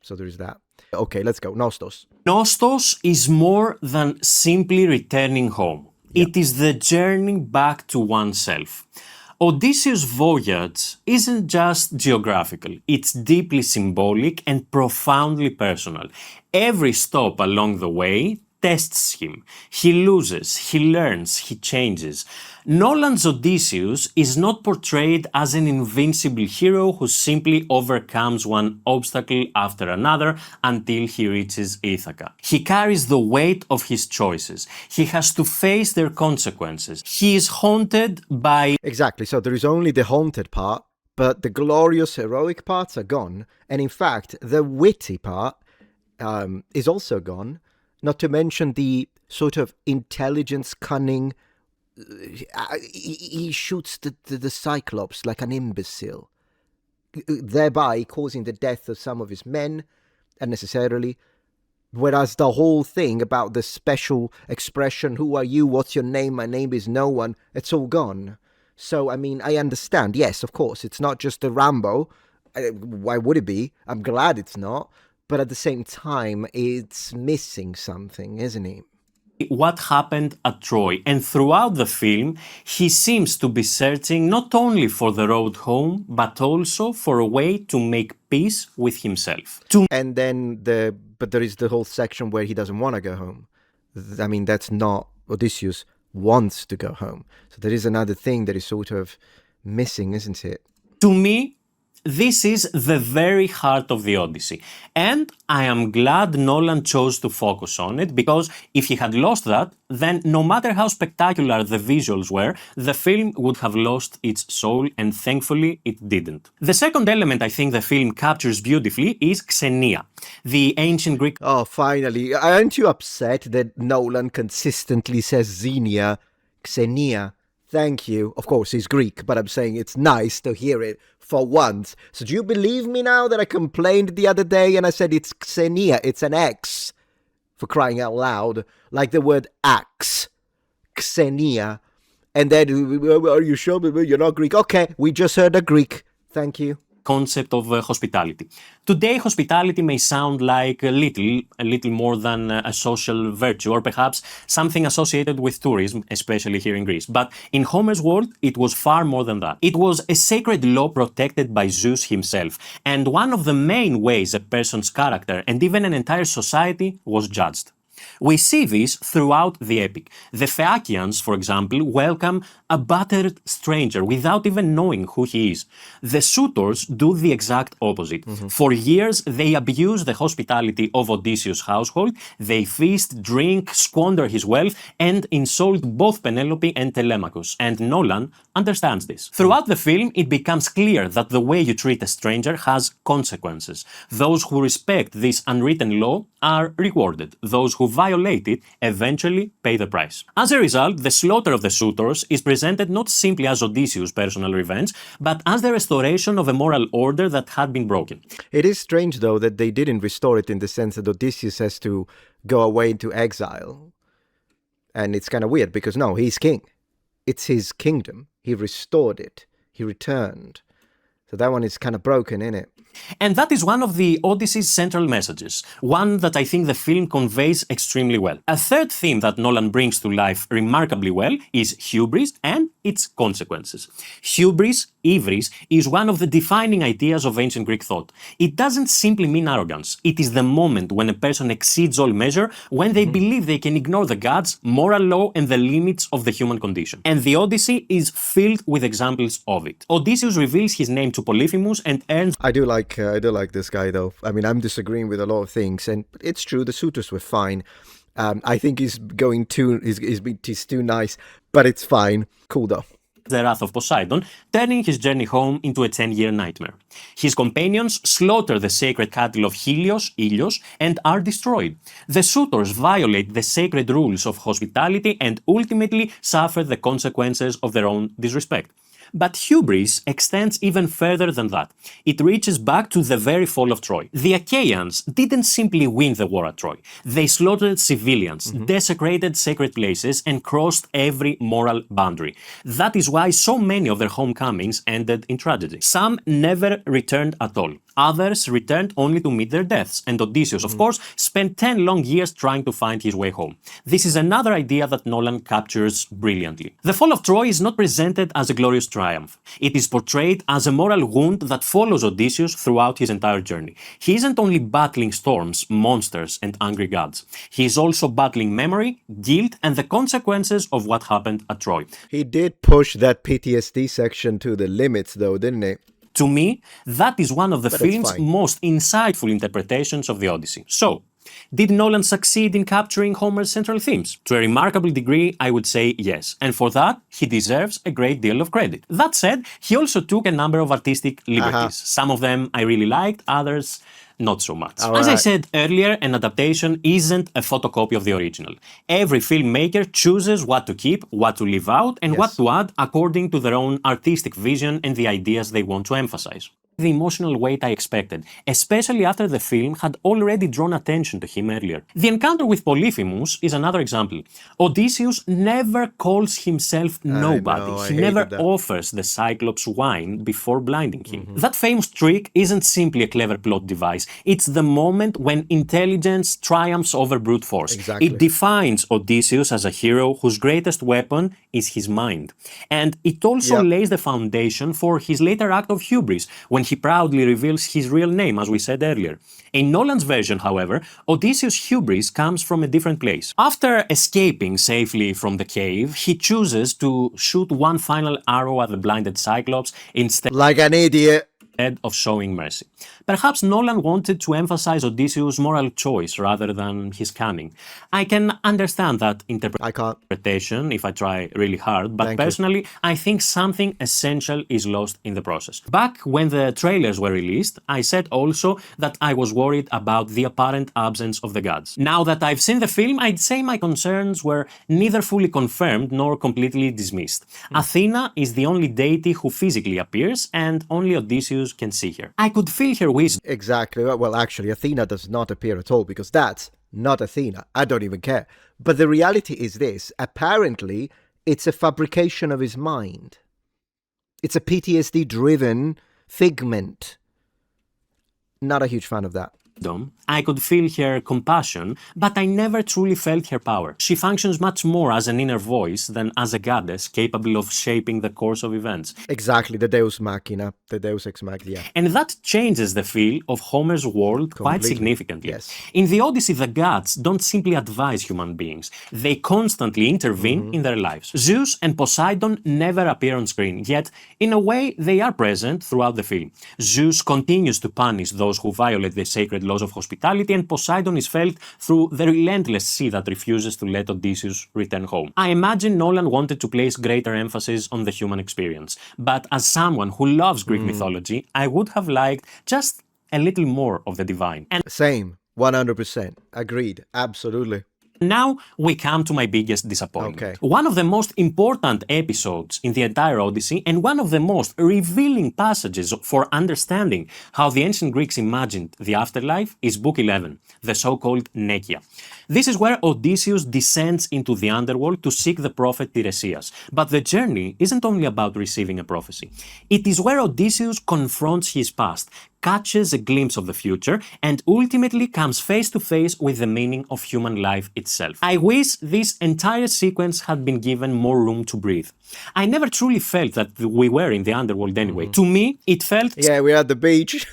So there is that. Okay, let's go. Nostos. Nostos is more than simply returning home. Yeah. It is the journey back to oneself. Odysseus' voyage isn't just geographical, it's deeply symbolic and profoundly personal. Every stop along the way tests him. He loses, he learns, he changes. Nolan's Odysseus is not portrayed as an invincible hero who simply overcomes one obstacle after another until he reaches Ithaca. He carries the weight of his choices. He has to face their consequences. He is haunted by... Exactly, so there is only the haunted part, but the glorious heroic parts are gone. And in fact, the witty part is also gone. not to mention the sort of intelligence, cunning. He shoots the Cyclops like an imbecile, thereby causing the death of some of his men unnecessarily. Whereas the whole thing about the special expression, who are you, what's your name, my name is no one, it's all gone. So, I mean, I understand. Yes, of course, it's not just a Rambo. Why would it be? I'm glad it's not. But at the same time, it's missing something, isn't it? What happened at Troy. And throughout the film, he seems to be searching not only for the road home, but also for a way to make peace with himself. And then but there is the whole section where he doesn't want to go home. I mean, that's not Odysseus wants to go home. So there is another thing that is sort of missing, isn't it? To me, this is the very heart of the Odyssey. And I am glad Nolan chose to focus on it, because if he had lost that, then no matter how spectacular the visuals were, the film would have lost its soul, and thankfully it didn't. The second element I think the film captures beautifully is Xenia, the ancient Greek... Oh, finally. Aren't you upset that Nolan consistently says Xenia? Xenia. Thank you. Of course, he's Greek, but I'm saying it's nice to hear it for once. So do you believe me now that I complained the other day and I said it's Xenia, it's an X, for crying out loud, like the word axe, Xenia. And then, are you sure you're not Greek? Okay, we just heard a Greek. Thank you. Concept of hospitality. Today, hospitality may sound like a little more than a social virtue, or perhaps something associated with tourism, especially here in Greece. But in Homer's world, it was far more than that. It was a sacred law protected by Zeus himself, and one of the main ways a person's character and even an entire society was judged. We see this throughout the epic. The Phaeacians, for example, welcome a battered stranger without even knowing who he is. The suitors do the exact opposite. For years, they abuse the hospitality of Odysseus' household. They feast, drink, squander his wealth, and insult both Penelope and Telemachus. And Nolan understands this. Throughout the film, it becomes clear that the way you treat a stranger has consequences. Those who respect this unwritten law are rewarded. Those who violate it eventually pay the price. As a result, the slaughter of the suitors is presented not simply as Odysseus' personal revenge, but as the restoration of a moral order that had been broken. It is strange, though, that they didn't restore it in the sense that Odysseus has to go away into exile. And it's kind of weird because, no, he's king. It's his kingdom. He restored it. He returned. So that one is kind of broken, isn't it? And that is one of the Odyssey's central messages, one that I think the film conveys extremely well. A third theme that Nolan brings to life remarkably well is hubris and its consequences. Hubris, ivris, is one of the defining ideas of ancient Greek thought. It doesn't simply mean arrogance. It is the moment when a person exceeds all measure, when they believe they can ignore the gods, moral law, and the limits of the human condition. And the Odyssey is filled with examples of it. Odysseus reveals his name to Polyphemus and earns... I do like this guy, though. I mean, I'm disagreeing with a lot of things, and it's true, the suitors were fine. I think he's too nice, but it's fine. Cool, though. The wrath of Poseidon, turning his journey home into a 10-year nightmare. His companions slaughter the sacred cattle of Helios, Ilios, and are destroyed. The suitors violate the sacred rules of hospitality and ultimately suffer the consequences of their own disrespect. But hubris extends even further than that. It reaches back to the very fall of Troy. The Achaeans didn't simply win the war at Troy. They slaughtered civilians, desecrated sacred places, and crossed every moral boundary. That is why so many of their homecomings ended in tragedy. Some never returned at all. Others returned only to meet their deaths, and Odysseus, of course, spent 10 long years trying to find his way home. This is another idea that Nolan captures brilliantly. The fall of Troy is not presented as a glorious triumph. It is portrayed as a moral wound that follows Odysseus throughout his entire journey. He isn't only battling storms, monsters, and angry gods. He is also battling memory, guilt, and the consequences of what happened at Troy. He did push that PTSD section to the limits, though, didn't he? To me, that is one of the film's most insightful interpretations of the Odyssey. So, did Nolan succeed in capturing Homer's central themes? To a remarkable degree, I would say yes, and for that, he deserves a great deal of credit. That said, he also took a number of artistic liberties. Some of them I really liked, others not so much. All As I right. said earlier, an adaptation isn't a photocopy of the original. Every filmmaker chooses what to keep, what to leave out, and what Yes. to add according to their own artistic vision and the ideas they want to emphasize. The emotional weight I expected, especially after the film had already drawn attention to him earlier. The encounter with Polyphemus is another example. Odysseus never calls himself nobody. know, I He never hated that. offers the Cyclops wine before blinding him. That famous trick isn't simply a clever plot device. It's the moment when intelligence triumphs over brute force. Exactly. It defines Odysseus as a hero whose greatest weapon is his mind. And it also Yep. lays the foundation for his later act of hubris, when he proudly reveals his real name, as we said earlier. In Nolan's version, however, Odysseus' hubris comes from a different place. After escaping safely from the cave, he chooses to shoot one final arrow at the blinded Cyclops instead Like an idiot. of showing mercy. Perhaps Nolan wanted to emphasize Odysseus' moral choice rather than his cunning. I can understand that I can't. interpretation if I try really hard, but Thank you. personally, I think something essential is lost in the process. Back when the trailers were released, I said also that I was worried about the apparent absence of the gods. Now that I've seen the film, I'd say my concerns were neither fully confirmed nor completely dismissed. Athena is the only deity who physically appears, and only Odysseus can see her. I could feel her wisdom. Exactly. Well, actually, Athena does not appear at all because that's not Athena. I don't even care. But the reality is this. Apparently, it's a fabrication of his mind. It's a PTSD-driven figment. Not a huge fan of that. I could feel her compassion, but I never truly felt her power. She functions much more as an inner voice than as a goddess capable of shaping the course of events. Exactly. The Deus Machina. The Deus Ex Machina. Yeah. And that changes the feel of Homer's world quite Completely. significantly. Yes. In the Odyssey, the gods don't simply advise human beings, they constantly intervene in their lives. Zeus and Poseidon never appear on screen, yet, in a way, they are present throughout the film. Zeus continues to punish those who violate the sacred laws of hospitality, and Poseidon is felt through the relentless sea that refuses to let Odysseus return home. I imagine Nolan wanted to place greater emphasis on the human experience, but as someone who loves Greek mythology, I would have liked just a little more of the divine. And Same. 100%. Agreed. Absolutely. now we come to my biggest disappointment. Okay. One of the most important episodes in the entire Odyssey, and one of the most revealing passages for understanding how the ancient Greeks imagined the afterlife, is Book 11, the so-called Nekia. This is where Odysseus descends into the underworld to seek the prophet Tiresias. But the journey isn't only about receiving a prophecy. It is where Odysseus confronts his past, catches a glimpse of the future, and ultimately comes face to face with the meaning of human life itself. I wish this entire sequence had been given more room to breathe. I never truly felt that we were in the underworld anyway. To me, it felt Yeah, we're at the beach.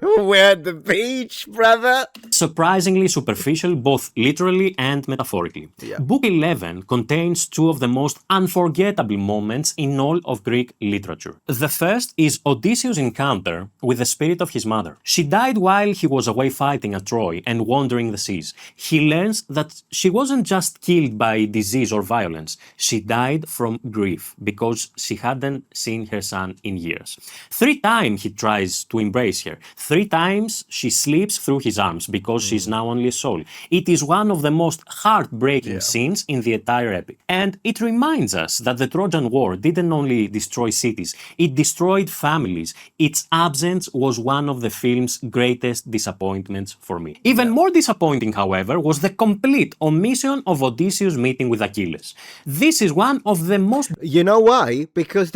We're at the beach, brother. surprisingly superficial, both literally and metaphorically. Yeah. Book 11 contains two of the most unforgettable moments in all of Greek literature. The first is Odysseus' encounter with the spirit of his mother. She died while he was away fighting at Troy and wandering the seas. He learns that she wasn't just killed by disease or violence, she died from grief because she hadn't seen her son in years. 3 times he tries to embrace her. 3 times she slips through his arms because she's now only a soul. It is one of the most heartbreaking scenes in the entire epic. And it reminds us that the Trojan War didn't only destroy cities, it destroyed families. Its absence was one of the film's greatest disappointments for me. Even more disappointing, however, was the complete omission of Odysseus meeting with Achilles. This is one of the most You know why? Because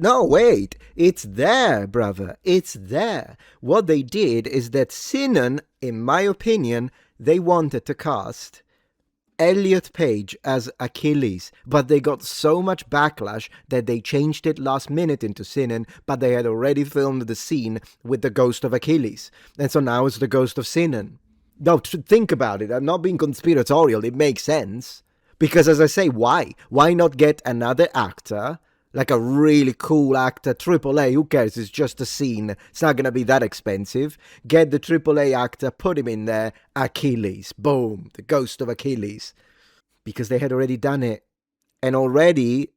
no, wait. It's there, brother. It's there. What they did is that Sinan, in my opinion, they wanted to cast Elliot Page as Achilles, but they got so much backlash that they changed it last minute into Sinan, but they had already filmed the scene with the ghost of Achilles. And so now it's the ghost of Sinan. No, think about it. I'm not being conspiratorial. It makes sense. Because as I say, why? Why not get another actor, like a really cool actor, AAA, who cares? It's just a scene. It's not going to be that expensive. Get the AAA actor, put him in there, Achilles. Boom, the ghost of Achilles. Because they had already done it. And already,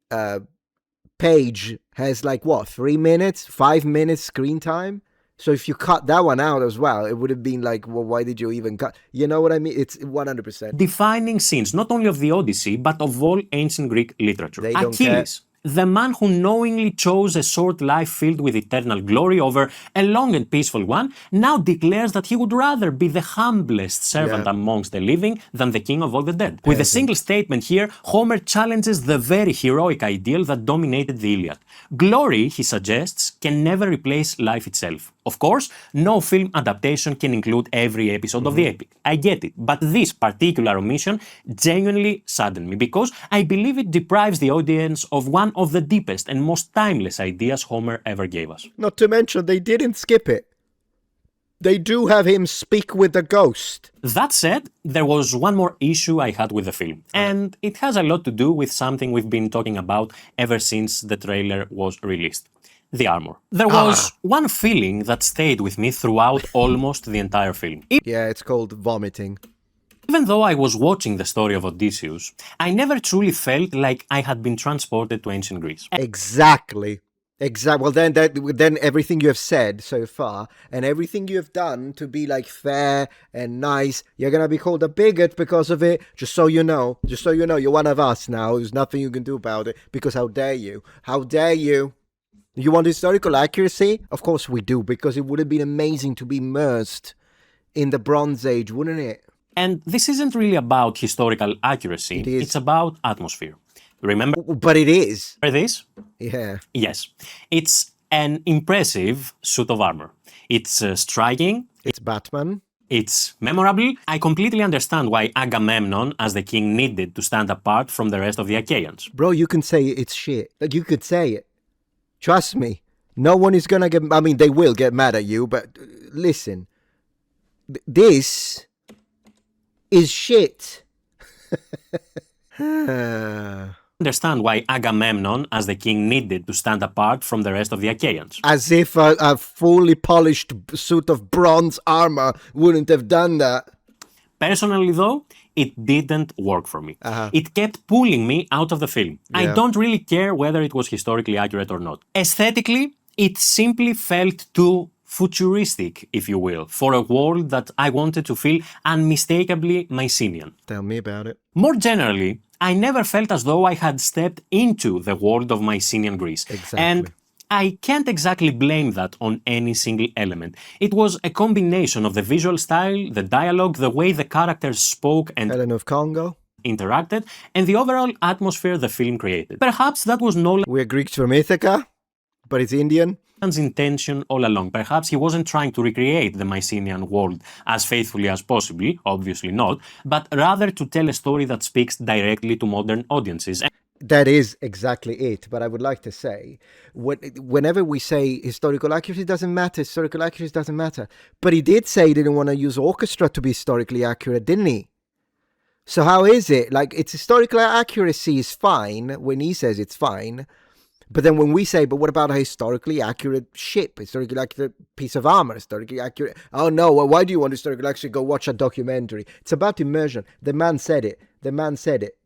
Paige has 3 minutes, 5 minutes screen time? So if you cut that one out as well, it would have been like, well, why did you even cut? You know what I mean? It's 100%. Defining scenes not only of the Odyssey, but of all ancient Greek literature. They don't Achilles, the man who knowingly chose a short life filled with eternal glory over a long and peaceful one, now declares that he would rather be the humblest servant amongst the living than the king of all the dead. With a single statement here, Homer challenges the very heroic ideal that dominated the Iliad. Glory, he suggests, can never replace life itself. Of course, no film adaptation can include every episode of the epic. I get it. But this particular omission genuinely saddened me because I believe it deprives the audience of one of the deepest and most timeless ideas Homer ever gave us. Not to mention, they didn't skip it. They do have him speak with the ghost. That said, there was one more issue I had with the film. And it has a lot to do with something we've been talking about ever since the trailer was released. The armor. There was one feeling that stayed with me throughout almost the entire film. Yeah, it's called vomiting. Even though I was watching the story of Odysseus, I never truly felt like I had been transported to ancient Greece. Exactly. Well, then everything you have said so far and everything you have done to be like fair and nice, you're gonna be called a bigot because of it. Just so you know, you're one of us now. There's nothing you can do about it because how dare you? How dare you? You want historical accuracy? Of course we do, because it would have been amazing to be immersed in the Bronze Age, wouldn't it? And this isn't really about historical accuracy. It's about atmosphere. Remember? But it is. This? Yeah. Yes. It's an impressive suit of armor. It's striking. It's Batman. It's memorable. I completely understand why Agamemnon, as the king, needed to stand apart from the rest of the Achaeans. Bro, you can say it's shit. Like, you could say it. Trust me. No one is gonna get... I mean, they will get mad at you, but listen. This is shit. Understand why Agamemnon, as the king, needed to stand apart from the rest of the Achaeans. As if a fully polished suit of bronze armor wouldn't have done that. Personally, though, it didn't work for me. It kept pulling me out of the film. Yeah. I don't really care whether it was historically accurate or not. Aesthetically, it simply felt too futuristic, if you will, for a world that I wanted to feel unmistakably Mycenaean. Tell me about it. More generally, I never felt as though I had stepped into the world of Mycenaean Greece. Exactly. And I can't exactly blame that on any single element. It was a combination of the visual style, the dialogue, the way the characters spoke and Helen of Congo interacted, and the overall atmosphere the film created. Perhaps that was Nolan's We're Greeks from Ithaca, but it's Indian. intention all along. Perhaps he wasn't trying to recreate the Mycenaean world as faithfully as possible, obviously not, but rather to tell a story that speaks directly to modern audiences. That is exactly it. But I would like to say, whenever we say historical accuracy doesn't matter, historical accuracy doesn't matter. But he did say he didn't want to use orchestra to be historically accurate, didn't he? So how is it? Like, it's historical accuracy is fine when he says it's fine. But then when we say, but what about a historically accurate ship, historically accurate piece of armor, historically accurate... Oh no, well, why do you want historically accurate? Go watch a documentary. It's about immersion. The man said it. The man said it.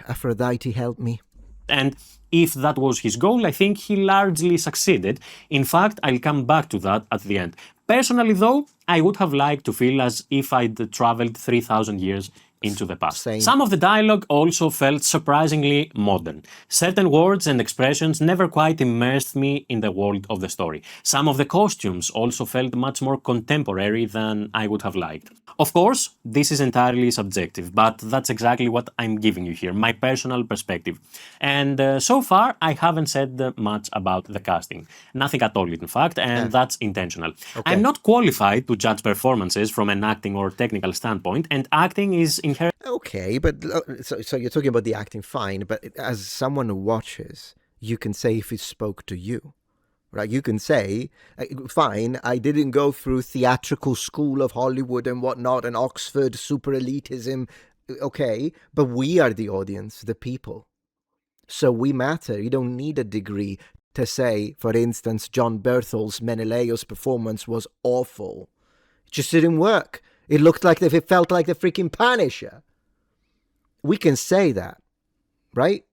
Aphrodite, help me. And if that was his goal, I think he largely succeeded. In fact, I'll come back to that at the end. Personally, though, I would have liked to feel as if I'd traveled 3,000 years into the past. Same. Some of the dialogue also felt surprisingly modern. Certain words and expressions never quite immersed me in the world of the story. Some of the costumes also felt much more contemporary than I would have liked. Of course, this is entirely subjective, but that's exactly what I'm giving you here, my personal perspective. And so far, I haven't said much about the casting. Nothing at all, in fact, and that's intentional. Okay. I'm not qualified to judge performances from an acting or technical standpoint, and acting is inherent. Okay, but so you're talking about the acting, fine, but as someone who watches, you can say if it spoke to you. Right, you can say, fine, I didn't go through theatrical school of Hollywood and whatnot and Oxford super elitism, okay, but we are the audience, the people. So we matter. You don't need a degree to say, for instance, John Berthel's Menelaus performance was awful. It just didn't work. It looked like it felt like the freaking Punisher. We can say that, right?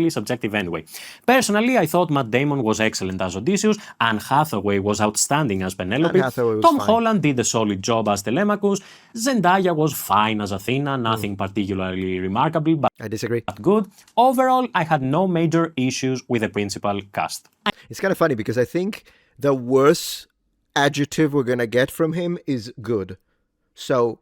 subjective anyway. Personally, I thought Matt Damon was excellent as Odysseus, Anne Hathaway was outstanding as Penelope, Tom Holland did a solid job as Telemachus, Zendaya was fine as Athena, nothing particularly remarkable, but I disagree. Good. Overall, I had no major issues with the principal cast. It's kind of funny because I think the worst adjective we're going to get from him is good. So,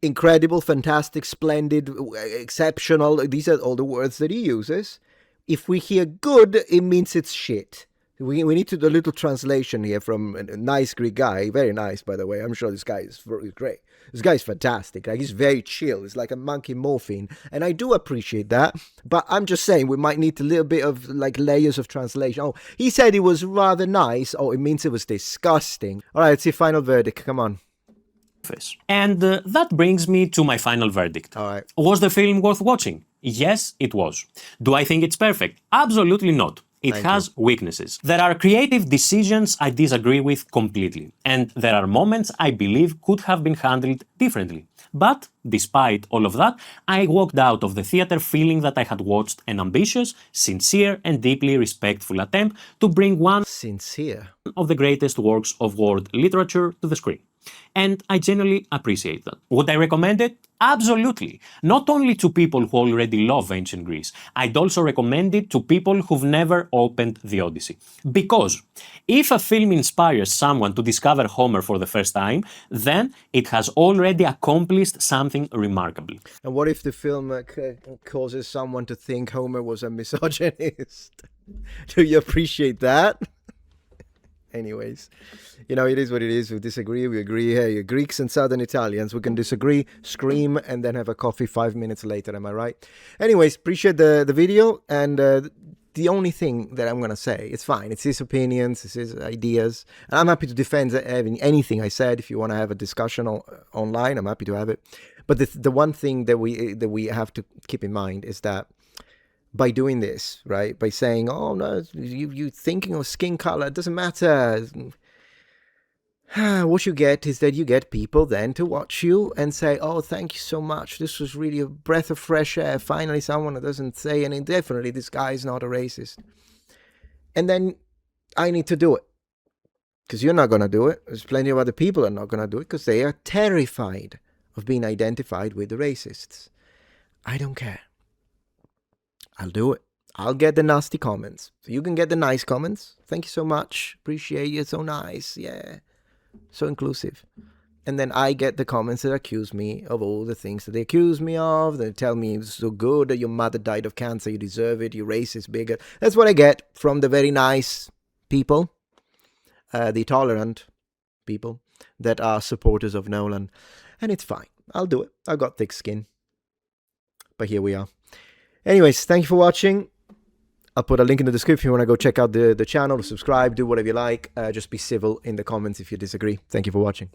incredible, fantastic, splendid, exceptional. These are all the words that he uses. If we hear good, it means it's shit. We need to do a little translation here from a nice Greek guy. Very nice, by the way. I'm sure this guy is great. This guy is fantastic. Like, he's very chill. He's like a monkey morphine. And I do appreciate that. But I'm just saying we might need a little bit of like layers of translation. Oh, he said it was rather nice. Oh, it means it was disgusting. All right, let's see final verdict. Come on. And that brings me to my final verdict. All right. Was the film worth watching? Yes, it was. Do I think it's perfect? Absolutely not. It has weaknesses. There are creative decisions I disagree with completely, and there are moments I believe could have been handled differently. But, despite all of that, I walked out of the theater feeling that I had watched an ambitious, sincere, and deeply respectful attempt to bring one of the greatest works of world literature to the screen. And I genuinely appreciate that. Would I recommend it? Absolutely. Not only to people who already love ancient Greece, I'd also recommend it to people who've never opened the Odyssey. Because if a film inspires someone to discover Homer for the first time, then it has already accomplished something remarkable. And what if the film causes someone to think Homer was a misogynist? Do you appreciate that? Anyways, you know, it is what it is. We disagree, we agree. Hey, Greeks and Southern Italians, we can disagree, scream, and then have a coffee 5 minutes later. Am I right? Anyways, appreciate the video. And the only thing that I'm going to say, it's fine. It's his opinions, it's his ideas. And I'm happy to defend anything I said. If you want to have a discussion online, I'm happy to have it. But the one thing that we have to keep in mind is that by doing this, right, by saying, oh, no, you thinking of skin color, it doesn't matter. What you get is that you get people then to watch you and say, oh, thank you so much. This was really a breath of fresh air. Finally, someone that doesn't say anything. Definitely, this guy is not a racist. And then I need to do it. Because you're not going to do it. There's plenty of other people that are not going to do it because they are terrified of being identified with the racists. I don't care. I'll do it. I'll get the nasty comments. So you can get the nice comments. Thank you so much. Appreciate you. So nice. Yeah. So inclusive. And then I get the comments that accuse me of all the things that they accuse me of. They tell me it's so good that your mother died of cancer. You deserve it. You racist bigot. That's what I get from the very nice people. The tolerant people that are supporters of Nolan. And it's fine. I'll do it. I've got thick skin. But here we are. Anyways, thank you for watching. I'll put a link in the description if you want to go check out the channel, subscribe, do whatever you like. Just be civil in the comments if you disagree. Thank you for watching.